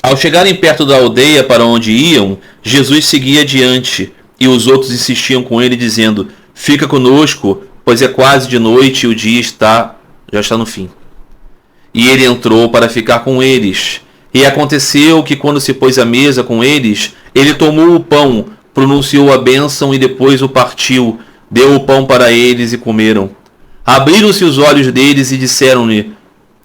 Ao chegarem perto da aldeia para onde iam, Jesus seguia adiante, e os outros insistiam com ele, dizendo: fica conosco, pois é quase de noite e o dia já está no fim. E ele entrou para ficar com eles. E aconteceu que, quando se pôs à mesa com eles, ele tomou o pão, pronunciou a bênção e depois o partiu, deu o pão para eles e comeram. Abriram-se os olhos deles e disseram-lhe,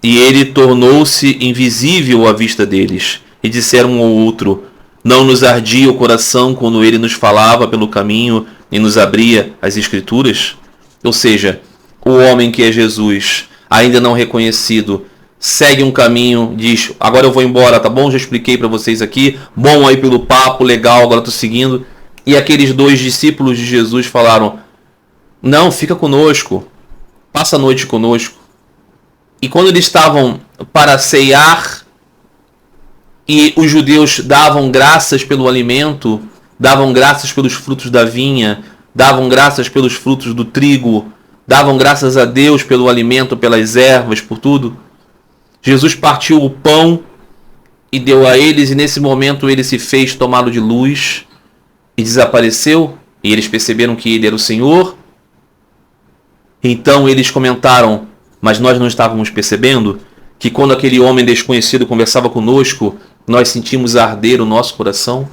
e ele tornou-se invisível à vista deles. E disseram um ao outro: não nos ardia o coração quando ele nos falava pelo caminho e nos abria as Escrituras? Ou seja, o homem que é Jesus, ainda não reconhecido, segue um caminho, diz: agora eu vou embora, tá bom? Já expliquei para vocês aqui, bom aí pelo papo, legal, agora estou seguindo. E aqueles 2 discípulos de Jesus falaram: não, fica conosco, passa a noite conosco. E quando eles estavam para ceiar, e os judeus davam graças pelo alimento, davam graças pelos frutos da vinha, davam graças pelos frutos do trigo, davam graças a Deus pelo alimento, pelas ervas, por tudo. Jesus partiu o pão e deu a eles, e nesse momento ele se fez tomado de luz e desapareceu, e eles perceberam que ele era o Senhor. Então eles comentaram: mas nós não estávamos percebendo que quando aquele homem desconhecido conversava conosco, nós sentimos arder o nosso coração?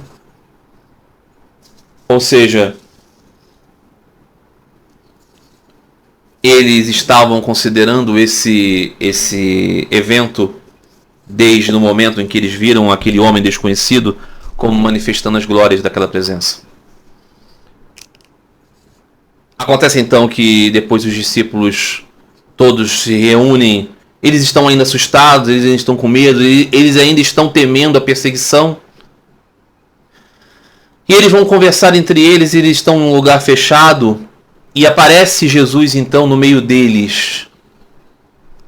Ou seja, eles estavam considerando esse evento, desde o momento em que eles viram aquele homem desconhecido, como manifestando as glórias daquela presença. Acontece então que depois os discípulos todos se reúnem, eles estão ainda assustados, eles ainda estão com medo, eles ainda estão temendo a perseguição. E eles vão conversar entre eles, eles estão num lugar fechado, e aparece Jesus então no meio deles.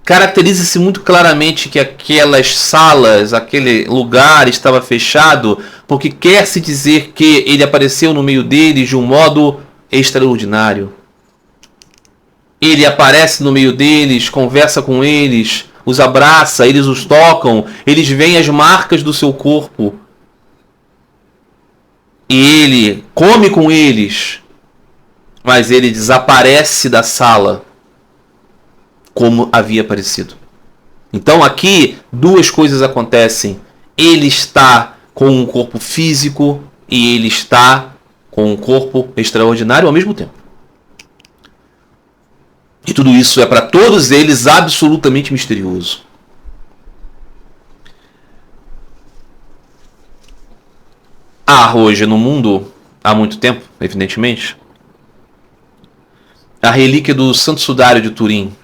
Caracteriza-se muito claramente que aquelas salas, aquele lugar estava fechado, porque quer-se dizer que ele apareceu no meio deles de um modo extraordinário. Ele aparece no meio deles, conversa com eles, os abraça, eles os tocam, eles veem as marcas do seu corpo. E ele come com eles, mas ele desaparece da sala como havia aparecido. Então aqui duas coisas acontecem. Ele está com um corpo físico e ele está com um corpo extraordinário ao mesmo tempo. E tudo isso é para todos eles absolutamente misterioso. Há hoje no mundo, há muito tempo, evidentemente, a relíquia do Santo Sudário de Turim.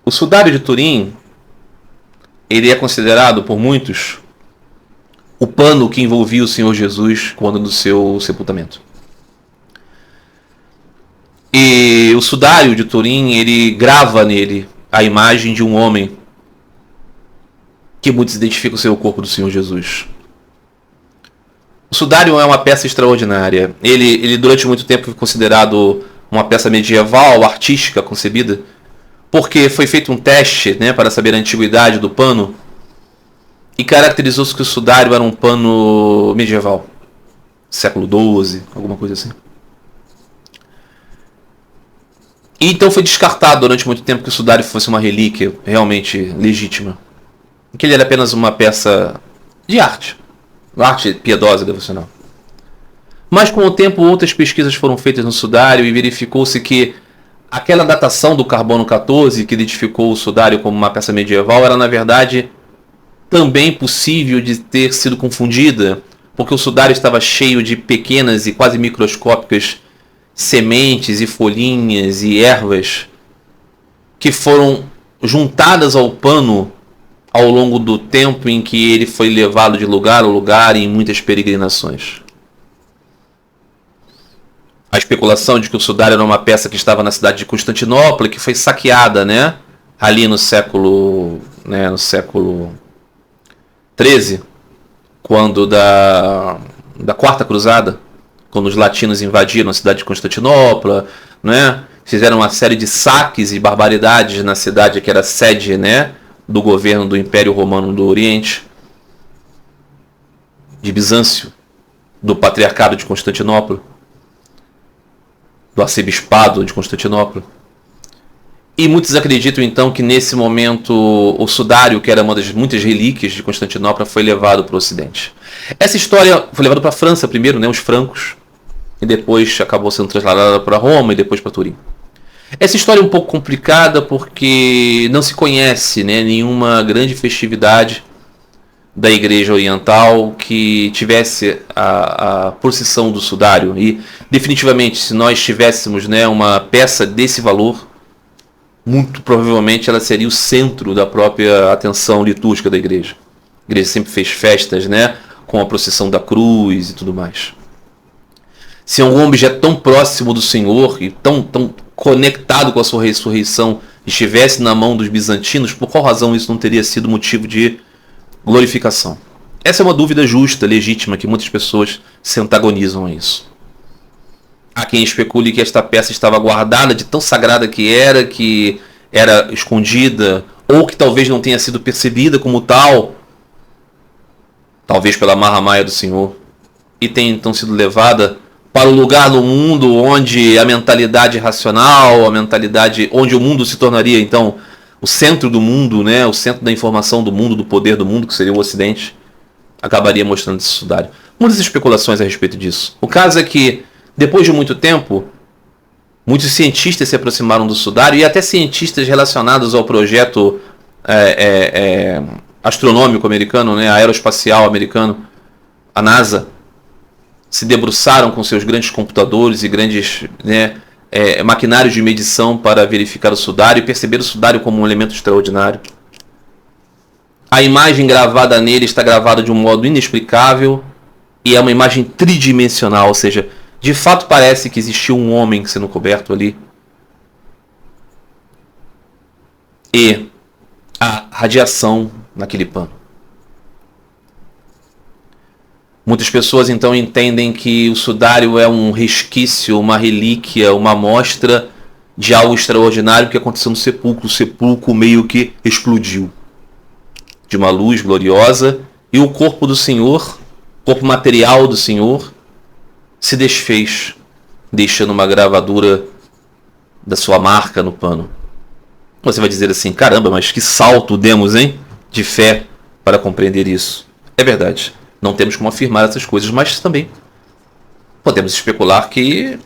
O Sudário de Turim, ele é considerado por muitos o pano que envolvia o Senhor Jesus quando do seu sepultamento. E o Sudário de Turim, ele grava nele a imagem de um homem que muitos identificam ser o corpo do Senhor Jesus. O Sudário é uma peça extraordinária. Ele durante muito tempo foi considerado uma peça medieval, artística, concebida, porque foi feito um teste, né, para saber a antiguidade do pano, e caracterizou-se que o sudário era um pano medieval, século XII, alguma coisa assim. E então foi descartado durante muito tempo que o sudário fosse uma relíquia realmente legítima, que ele era apenas uma peça de arte piedosa, devocional. Mas com o tempo outras pesquisas foram feitas no sudário e verificou-se que aquela datação do carbono 14 que identificou o sudário como uma peça medieval era na verdade também possível de ter sido confundida, porque o sudário estava cheio de pequenas e quase microscópicas sementes e folhinhas e ervas que foram juntadas ao pano ao longo do tempo em que ele foi levado de lugar a lugar em muitas peregrinações. A especulação de que o sudário era uma peça que estava na cidade de Constantinopla, que foi saqueada, né, ali no século XIII, quando da Quarta Cruzada, quando os latinos invadiram a cidade de Constantinopla, né, fizeram uma série de saques e barbaridades na cidade que era sede, né, do governo do Império Romano do Oriente, de Bizâncio, do Patriarcado de Constantinopla, do Arcebispado de Constantinopla. E muitos acreditam então que nesse momento o sudário, que era uma das muitas relíquias de Constantinopla, foi levado para o Ocidente. Essa história foi levada para a França primeiro, né, os francos, e depois acabou sendo transladada para Roma e depois para Turim. Essa história é um pouco complicada porque não se conhece, né, nenhuma grande festividade da Igreja Oriental que tivesse a procissão do sudário. E definitivamente, se nós tivéssemos, né, uma peça desse valor, muito provavelmente ela seria o centro da própria atenção litúrgica da igreja. A igreja sempre fez festas, né, com a procissão da cruz e tudo mais. Se algum objeto tão próximo do Senhor e tão conectado com a sua ressurreição estivesse na mão dos bizantinos, por qual razão isso não teria sido motivo de glorificação? Essa é uma dúvida justa, legítima, que muitas pessoas se antagonizam a isso. Há quem especule que esta peça estava guardada de tão sagrada que era escondida, ou que talvez não tenha sido percebida como tal, talvez pela marra-maia do Senhor, e tenha então sido levada para o lugar no mundo onde a mentalidade racional, a mentalidade onde o mundo se tornaria então o centro do mundo, né, o centro da informação do mundo, do poder do mundo, que seria o Ocidente, acabaria mostrando esse sudário. Muitas especulações a respeito disso. O caso é que, depois de muito tempo, muitos cientistas se aproximaram do sudário, e até cientistas relacionados ao projeto astronômico americano, né, aeroespacial americano, a NASA, se debruçaram com seus grandes computadores e grandes, né, maquinários de medição para verificar o sudário e perceber o sudário como um elemento extraordinário. A imagem gravada nele está gravada de um modo inexplicável e é uma imagem tridimensional, ou seja, de fato parece que existiu um homem sendo coberto ali. E a radiação naquele pano. Muitas pessoas então entendem que o sudário é um resquício, uma relíquia, uma amostra de algo extraordinário que aconteceu no sepulcro. O sepulcro meio que explodiu de uma luz gloriosa e o corpo do Senhor, corpo material do Senhor, se desfez, deixando uma gravadura da sua marca no pano. Você vai dizer assim, caramba, mas que salto demos, hein? De fé para compreender isso. É verdade, não temos como afirmar essas coisas, mas também podemos especular que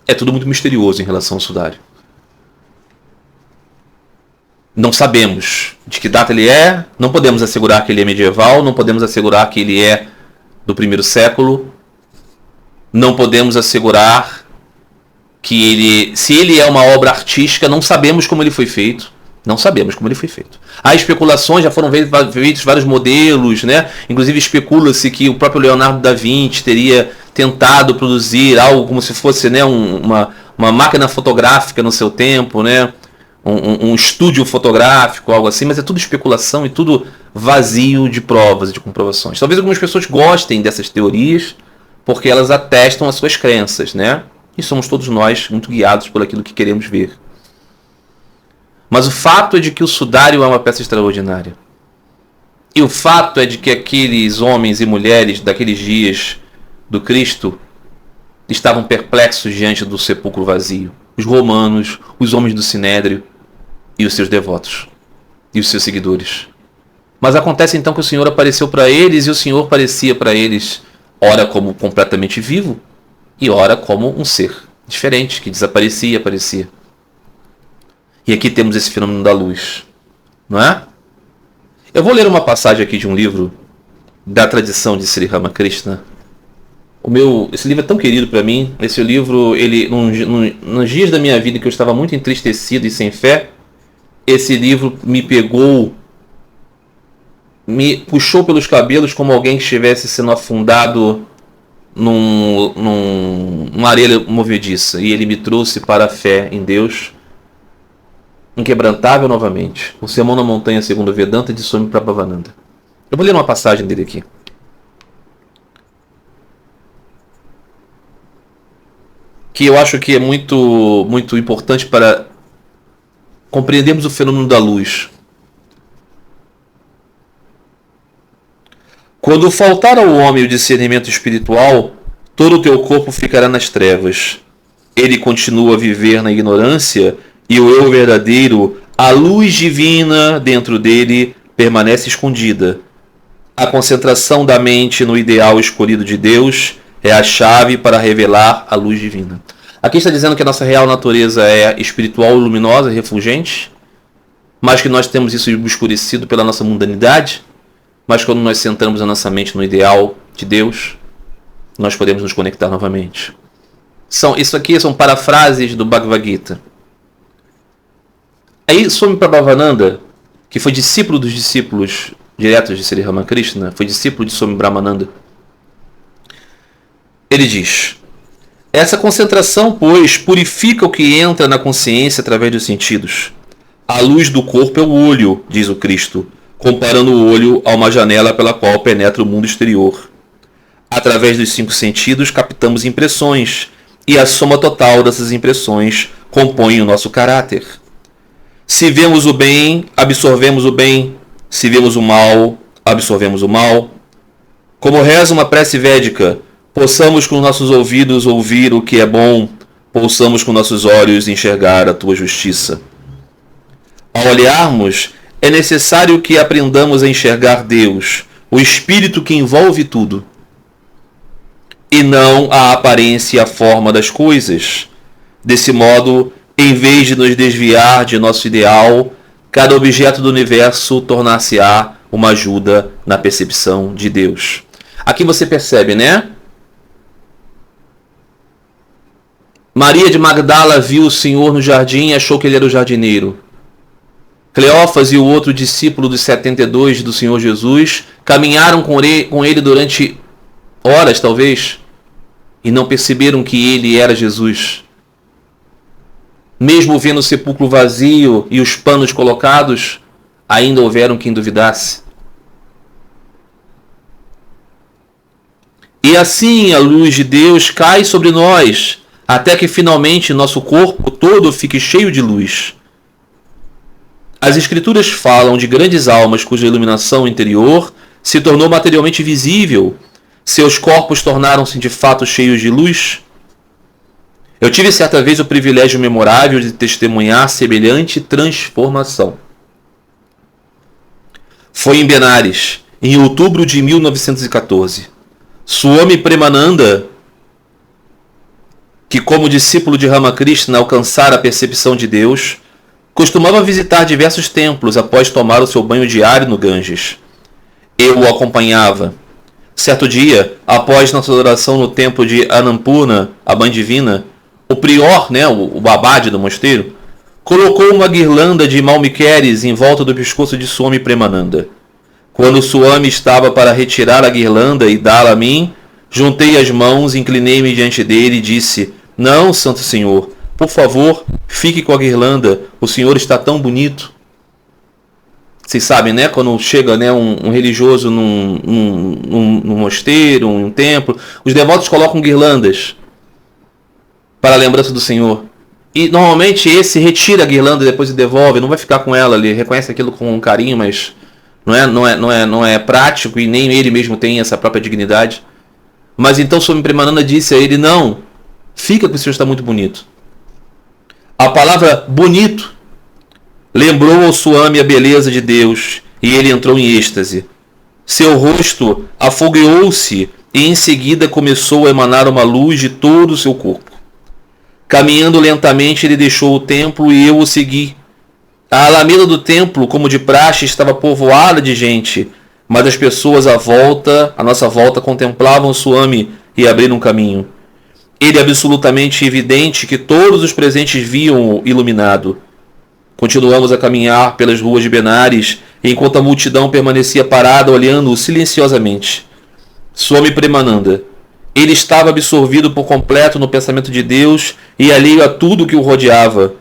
é tudo muito misterioso em relação ao sudário. Não sabemos de que data ele é, não podemos assegurar que ele é medieval, não podemos assegurar que ele é do primeiro século, não podemos assegurar que ele, se ele é uma obra artística, não sabemos como ele foi feito. Não sabemos como ele foi feito. Há especulações, já foram feitos vários modelos, né? Inclusive especula-se que o próprio Leonardo da Vinci teria tentado produzir algo como se fosse, né, uma máquina fotográfica no seu tempo, né? Um estúdio fotográfico, algo assim, mas é tudo especulação e tudo vazio de provas e de comprovações. Talvez algumas pessoas gostem dessas teorias porque elas atestam as suas crenças, né? E somos todos nós muito guiados por aquilo que queremos ver. Mas o fato é de que o sudário é uma peça extraordinária. E o fato é de que aqueles homens e mulheres daqueles dias do Cristo estavam perplexos diante do sepulcro vazio. Os romanos, os homens do Sinédrio e os seus devotos e os seus seguidores. Mas acontece então que o Senhor apareceu para eles e o Senhor parecia para eles ora como completamente vivo e ora como um ser diferente que desaparecia e aparecia. E aqui temos esse fenômeno da luz, não é? Eu vou ler uma passagem aqui de um livro da tradição de Sri Ramakrishna. Esse livro é tão querido para mim. Esse livro, nos dias da minha vida que eu estava muito entristecido e sem fé, esse livro me pegou, me puxou pelos cabelos como alguém que estivesse sendo afundado numa areia movediça. E ele me trouxe para a fé em Deus, inquebrantável novamente. O Sermão na Montanha segundo o Vedanta de Swami Prabhavananda. Eu vou ler uma passagem dele aqui. Que eu acho que é muito, muito importante para compreendermos o fenômeno da luz. Quando faltar ao homem o discernimento espiritual, todo o teu corpo ficará nas trevas. Ele continua a viver na ignorância e o eu verdadeiro, a luz divina dentro dele, permanece escondida. A concentração da mente no ideal escolhido de Deus é a chave para revelar a luz divina. Aqui está dizendo que a nossa real natureza é espiritual, luminosa, refulgente, mas que nós temos isso obscurecido pela nossa mundanidade. Mas quando nós centramos a nossa mente no ideal de Deus, nós podemos nos conectar novamente. Isso aqui são parafrases do Bhagavad Gita. Aí Swami Prabhavananda, que foi discípulo dos discípulos diretos de Sri Ramakrishna, foi discípulo de Swami Brahmananda, ele diz: essa concentração, pois, purifica o que entra na consciência através dos sentidos. A luz do corpo é o olho, diz o Cristo, comparando o olho a uma janela pela qual penetra o mundo exterior. Através dos 5 sentidos captamos impressões, e a soma total dessas impressões compõe o nosso caráter. Se vemos o bem, absorvemos o bem. Se vemos o mal, absorvemos o mal. Como reza uma prece védica, possamos com nossos ouvidos ouvir o que é bom, possamos com nossos olhos enxergar a tua justiça. Ao olharmos, é necessário que aprendamos a enxergar Deus, o espírito que envolve tudo, e não a aparência e a forma das coisas. Desse modo, em vez de nos desviar de nosso ideal, cada objeto do universo tornar-se-á uma ajuda na percepção de Deus. Aqui você percebe, né? Maria de Magdala viu o Senhor no jardim e achou que ele era o jardineiro. Cleófas e o outro discípulo dos 72 do Senhor Jesus caminharam com ele durante horas, talvez, e não perceberam que ele era Jesus. Mesmo vendo o sepulcro vazio e os panos colocados, ainda houveram quem duvidasse. E assim a luz de Deus cai sobre nós, até que finalmente nosso corpo todo fique cheio de luz. As Escrituras falam de grandes almas cuja iluminação interior se tornou materialmente visível. Seus corpos tornaram-se de fato cheios de luz. Eu tive certa vez o privilégio memorável de testemunhar semelhante transformação. Foi em Benares, em outubro de 1914. Swami Premananda, que como discípulo de Ramakrishna alcançara a percepção de Deus, costumava visitar diversos templos após tomar o seu banho diário no Ganges. Eu o acompanhava. Certo dia, após nossa adoração no templo de Annapurna, a Mãe Divina, o prior, o abade do mosteiro, colocou uma guirlanda de malmiqueres em volta do pescoço de Swami Premananda. Quando Swami estava para retirar a guirlanda e dá-la a mim, juntei as mãos, inclinei-me diante dele e disse: "Não, Santo Senhor, por favor, fique com a guirlanda, o Senhor está tão bonito." Vocês sabem, né? Quando chega um religioso num mosteiro, num templo, os devotos colocam guirlandas para a lembrança do Senhor. E normalmente esse retira a guirlanda e depois devolve, não vai ficar com ela, ele reconhece aquilo com um carinho, mas não é prático e nem ele mesmo tem essa própria dignidade. Mas então Swami Premananda disse a ele: "Não, fica que o Senhor está muito bonito." A palavra bonito lembrou ao Swami a beleza de Deus e ele entrou em êxtase. Seu rosto afogueou-se e em seguida começou a emanar uma luz de todo o seu corpo. Caminhando lentamente, ele deixou o templo e eu o segui. A alameda do templo, como de praxe, estava povoada de gente, mas as pessoas à nossa volta, contemplavam o Swami e abriram um caminho. Ele é absolutamente evidente que todos os presentes viam-o iluminado. Continuamos a caminhar pelas ruas de Benares, enquanto a multidão permanecia parada olhando-o silenciosamente. Swami Premananda. Ele estava absorvido por completo no pensamento de Deus e alheio a tudo que o rodeava.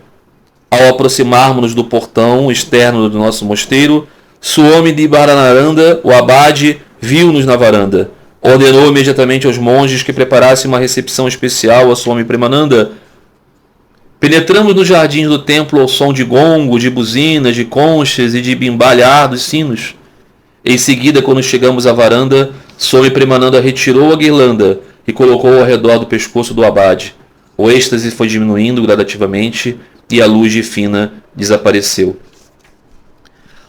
Ao aproximarmos-nos do portão externo do nosso mosteiro, Swami Nibarananda, o abade, viu-nos na varanda. Ordenou imediatamente aos monges que preparassem uma recepção especial a Swami Premananda. Penetramos nos jardins do templo ao som de gongo, de buzinas, de conchas e de bimbalhados sinos. Em seguida, quando chegamos à varanda, Swami Premananda retirou a guirlanda e colocou ao redor do pescoço do abade. O êxtase foi diminuindo gradativamente e a luz fina desapareceu.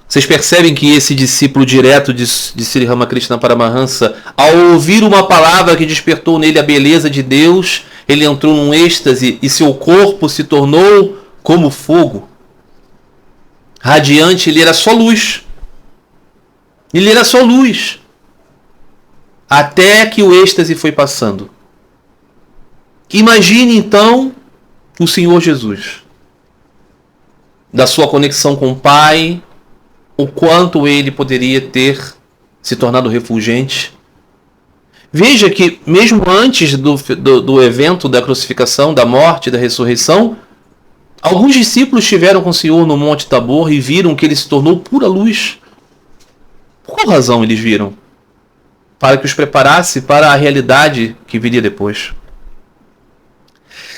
Vocês percebem que esse discípulo direto de Sri Ramakrishna Paramahansa, ao ouvir uma palavra que despertou nele a beleza de Deus, ele entrou num êxtase e seu corpo se tornou como fogo. Radiante, ele era só luz. Ele era só luz. Até que o êxtase foi passando. Imagine então o Senhor Jesus. Da sua conexão com o Pai, o quanto ele poderia ter se tornado refulgente. Veja que mesmo antes do evento da crucificação, da morte, da ressurreição, alguns discípulos estiveram com o Senhor no Monte Tabor e viram que ele se tornou pura luz. Por qual razão eles viram? Para que os preparasse para a realidade que viria depois.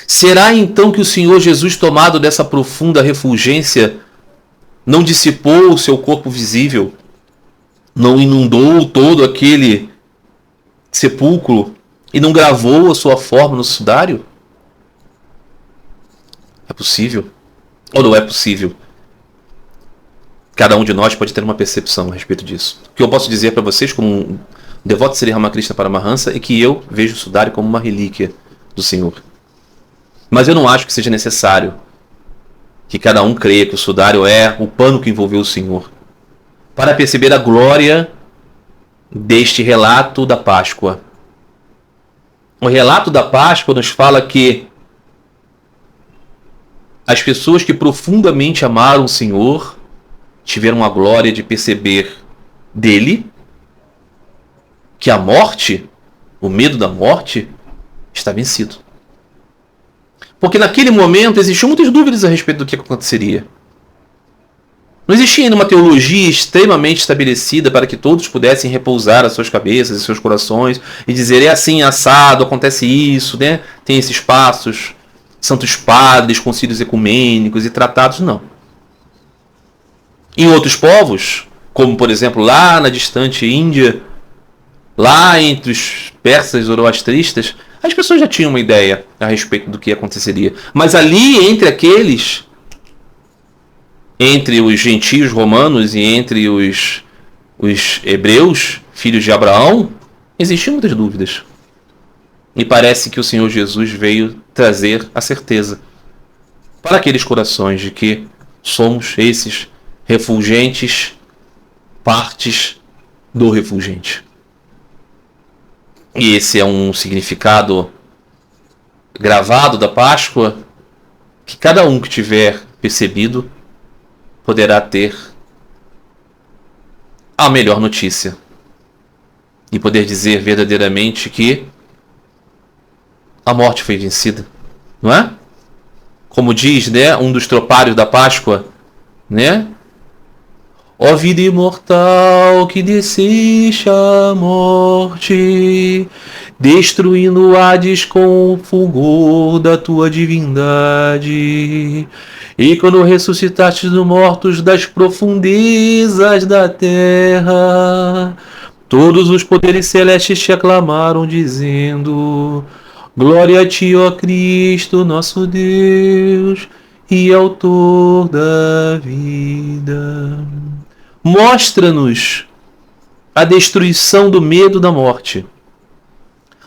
Será então que o Senhor Jesus, tomado dessa profunda refulgência, não dissipou o seu corpo visível, não inundou todo aquele sepulcro e não gravou a sua forma no sudário? É possível? Ou não é possível? Cada um de nós pode ter uma percepção a respeito disso. O que eu posso dizer para vocês, como um devoto de Sri Ramakrishna Paramahansa, é que eu vejo o Sudário como uma relíquia do Senhor. Mas eu não acho que seja necessário que cada um creia que o Sudário é o pano que envolveu o Senhor, para perceber a glória deste relato da Páscoa. O relato da Páscoa nos fala que as pessoas que profundamente amaram o Senhor tiveram a glória de perceber dele que a morte, o medo da morte, está vencido. Porque naquele momento existiam muitas dúvidas a respeito do que aconteceria. Não existia ainda uma teologia extremamente estabelecida para que todos pudessem repousar as suas cabeças e seus corações e dizer, é assim, assado, acontece isso, né? Tem esses passos, santos padres, concílios ecumênicos e tratados, não. Em outros povos, como por exemplo lá na distante Índia, lá entre os persas zoroastristas, as pessoas já tinham uma ideia a respeito do que aconteceria. Mas ali, entre os gentios romanos e entre os hebreus, filhos de Abraão, existiam muitas dúvidas. E parece que o Senhor Jesus veio trazer a certeza para aqueles corações de que somos esses refulgentes partes do refulgente. E esse é um significado gravado da Páscoa que cada um que tiver percebido poderá ter a melhor notícia e poder dizer verdadeiramente que a morte foi vencida, não é? Como diz, né, um dos tropários da Páscoa, né? Ó vida imortal que desceste a morte, destruindo o Hades com o fulgor da tua divindade. E quando ressuscitaste dos mortos das profundezas da terra, todos os poderes celestes te aclamaram, dizendo: glória a ti, ó Cristo, nosso Deus e autor da vida. Mostra-nos a destruição do medo da morte.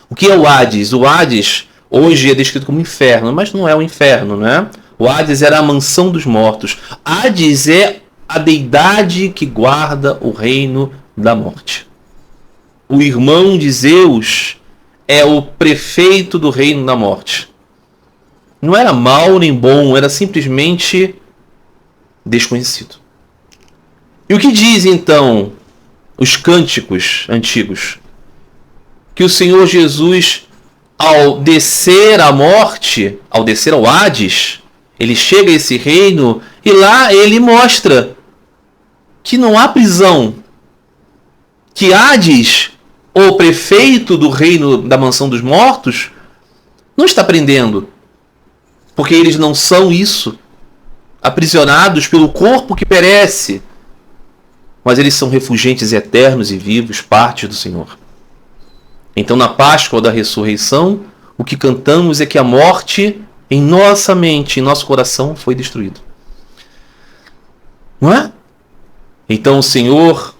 O que é o Hades? O Hades hoje é descrito como inferno, mas não é o inferno, não é? O Hades era a mansão dos mortos. Hades é a deidade que guarda o reino da morte. O irmão de Zeus é o prefeito do reino da morte. Não era mal nem bom, era simplesmente desconhecido. E o que dizem então os cânticos antigos? Que o Senhor Jesus, ao descer à morte, ao descer ao Hades, ele chega a esse reino e lá ele mostra que não há prisão. Que Hades, o prefeito do reino da mansão dos mortos, não está prendendo. Porque eles não são isso, aprisionados pelo corpo que perece. Mas eles são refulgentes eternos e vivos, parte do Senhor. Então, na Páscoa da ressurreição, o que cantamos é que a morte, em nossa mente, em nosso coração, foi destruído. Não é? Então, o Senhor,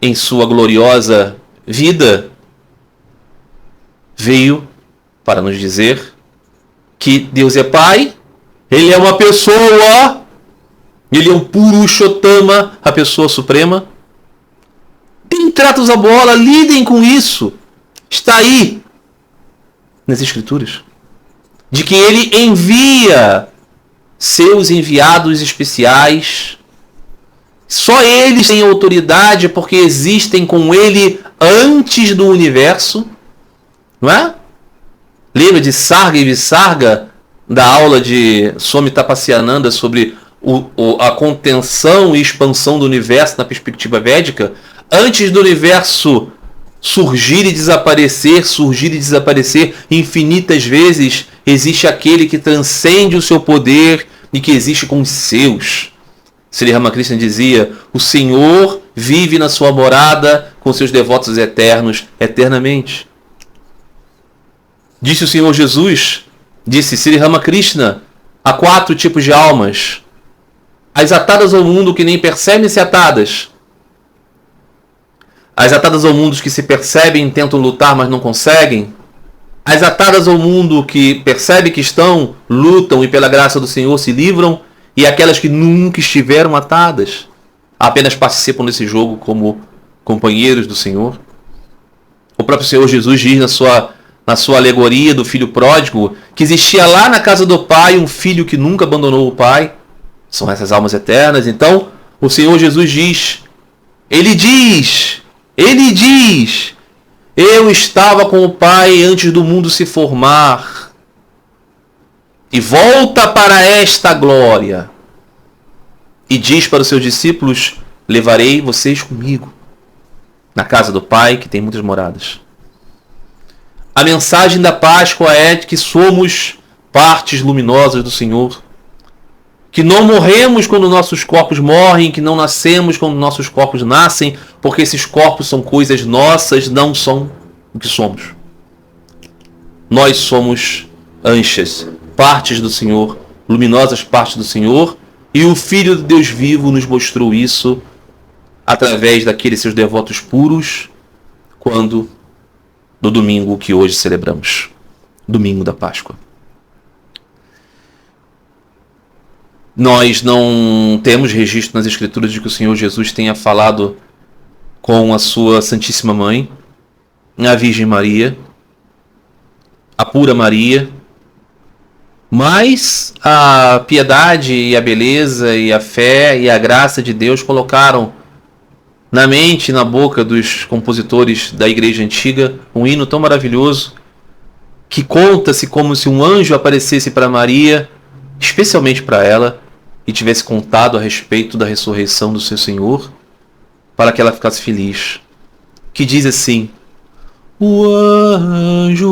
em sua gloriosa vida, veio para nos dizer que Deus é Pai, Ele é uma pessoa, Ele é um Purushottama, a pessoa suprema. Deem tratos à bola, lidem com isso. Está aí nas Escrituras. De que Ele envia seus enviados especiais. Só eles têm autoridade porque existem com Ele antes do universo. Não é? Lembra de Sarga e Visarga, da aula de Swami Tapasyananda sobre a contenção e expansão do universo na perspectiva védica? Antes do universo surgir e desaparecer infinitas vezes, existe aquele que transcende o seu poder e que existe com os seus. Sri Ramakrishna dizia: o Senhor vive na sua morada com seus devotos eternos, eternamente. Disse o Senhor Jesus, disse Sri Ramakrishna, há 4 tipos de almas. As atadas ao mundo que nem percebem ser atadas. As atadas ao mundo que se percebem e tentam lutar, mas não conseguem. As atadas ao mundo que percebem que estão, lutam e pela graça do Senhor se livram. E aquelas que nunca estiveram atadas, apenas participam desse jogo como companheiros do Senhor. O próprio Senhor Jesus diz na sua alegoria do filho pródigo que existia lá na casa do pai um filho que nunca abandonou o pai. São essas almas eternas. Então, o Senhor Jesus diz, Ele diz, eu estava com o Pai antes do mundo se formar. E volta para esta glória. E diz para os seus discípulos, levarei vocês comigo na casa do Pai, que tem muitas moradas. A mensagem da Páscoa é que somos partes luminosas do Senhor. Que não morremos quando nossos corpos morrem, que não nascemos quando nossos corpos nascem, porque esses corpos são coisas nossas, não são o que somos. Nós somos anchas, partes do Senhor, luminosas partes do Senhor, e o Filho de Deus vivo nos mostrou isso através daqueles seus devotos puros, quando no domingo que hoje celebramos, domingo da Páscoa. Nós não temos registro nas Escrituras de que o Senhor Jesus tenha falado com a sua Santíssima Mãe, a Virgem Maria, a pura Maria, mas a piedade e a beleza e a fé e a graça de Deus colocaram na mente e na boca dos compositores da Igreja Antiga um hino tão maravilhoso que conta-se como se um anjo aparecesse para Maria, especialmente para ela, e tivesse contado a respeito da ressurreição do seu Senhor, para que ela ficasse feliz. Que diz assim: o anjo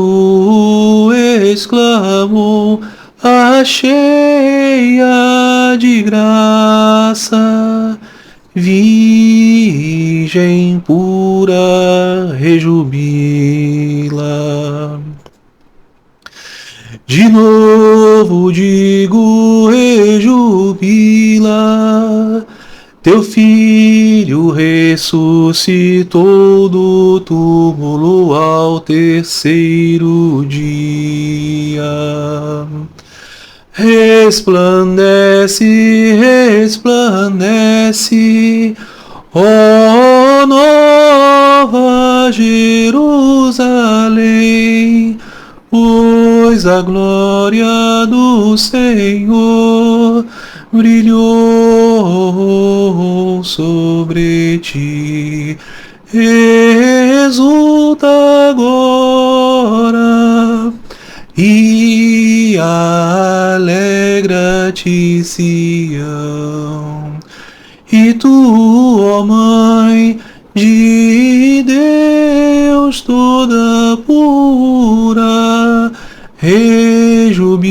exclamou, a cheia de graça, Virgem pura, rejubila. De novo digo, rejubila, teu filho ressuscitou do túmulo ao terceiro dia. Resplandece, resplandece, ó nova Jerusalém, pois a glória do Senhor brilhou sobre ti. Exulta agora e alegra-te, Sião. E tu, ó Mãe de Deus toda pura, rejubila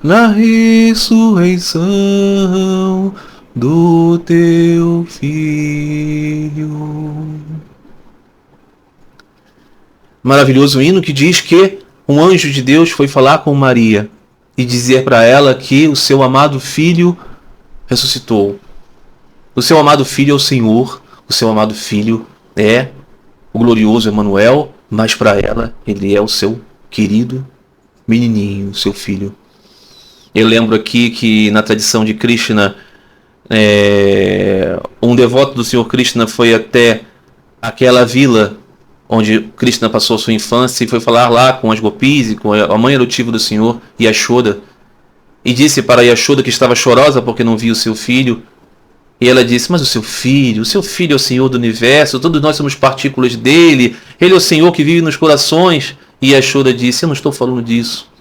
na ressurreição do teu Filho. Maravilhoso hino que diz que um anjo de Deus foi falar com Maria e dizer para ela que o seu amado Filho ressuscitou. O seu amado Filho é o Senhor, o seu amado Filho é o glorioso Emanuel, mas para ela ele é o seu querido menininho, seu filho. Eu lembro aqui que na tradição de Krishna, um devoto do Senhor Krishna foi até aquela vila onde Krishna passou a sua infância e foi falar lá com as gopis e com a mãe adotiva do Senhor, Yashoda, e disse para Yashoda que estava chorosa porque não via o seu filho. E ela disse, mas o seu filho é o Senhor do universo, todos nós somos partículas dele, ele é o Senhor que vive nos corações. E Yashoda disse, eu não estou falando disso,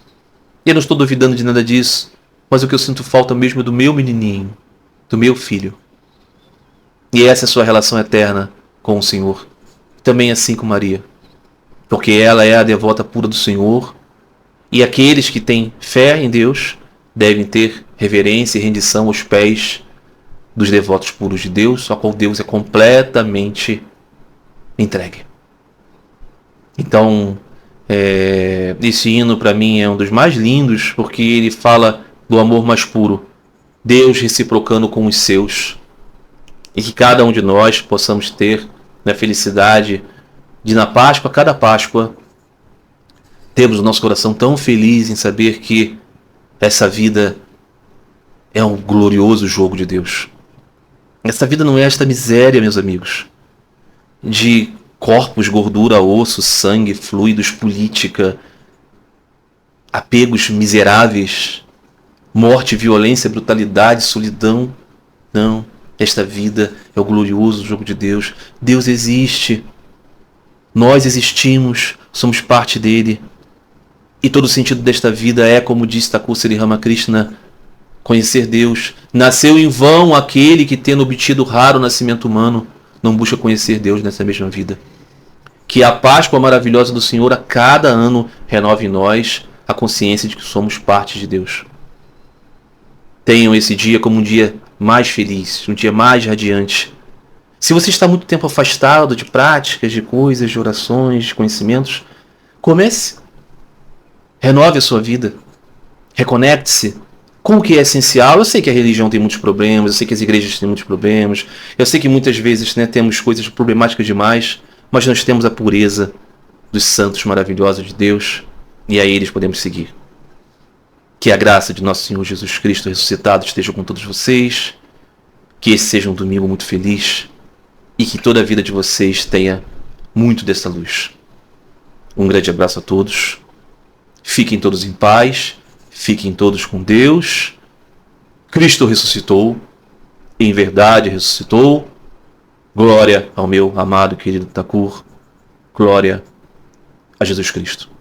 eu não estou duvidando de nada disso, mas o que eu sinto falta mesmo é do meu menininho, do meu filho. E essa é a sua relação eterna com o Senhor. Também assim com Maria, porque ela é a devota pura do Senhor, e aqueles que têm fé em Deus devem ter reverência e rendição aos pés dos devotos puros de Deus, a qual Deus é completamente entregue. Então, esse hino para mim é um dos mais lindos, porque ele fala do amor mais puro, Deus reciprocando com os seus, e que cada um de nós possamos ter a felicidade de, na Páscoa, cada Páscoa, termos o nosso coração tão feliz em saber que essa vida é um glorioso jogo de Deus. Essa vida não é esta miséria, meus amigos, de corpos, gordura, osso, sangue, fluidos, política, apegos miseráveis, morte, violência, brutalidade, solidão. Não, esta vida é o glorioso jogo de Deus. Deus existe, nós existimos, somos parte dele. E todo o sentido desta vida é, como disse Thakur Sri Ramakrishna, conhecer Deus. Nasceu em vão aquele que, tendo obtido raro nascimento humano, não busca conhecer Deus nessa mesma vida. Que a Páscoa maravilhosa do Senhor a cada ano renove em nós a consciência de que somos parte de Deus. Tenham esse dia como um dia mais feliz, um dia mais radiante. Se você está muito tempo afastado de práticas, de coisas, de orações, de conhecimentos, comece. Renove a sua vida. Reconecte-se com o que é essencial. Eu sei que a religião tem muitos problemas, eu sei que as igrejas têm muitos problemas, eu sei que muitas vezes temos coisas problemáticas demais, mas nós temos a pureza dos santos maravilhosos de Deus e a eles podemos seguir. Que a graça de nosso Senhor Jesus Cristo ressuscitado esteja com todos vocês, que esse seja um domingo muito feliz e que toda a vida de vocês tenha muito dessa luz. Um grande abraço a todos, fiquem todos em paz, fiquem todos com Deus. Cristo ressuscitou, em verdade ressuscitou. Glória ao meu amado e querido Thakur, glória a Jesus Cristo.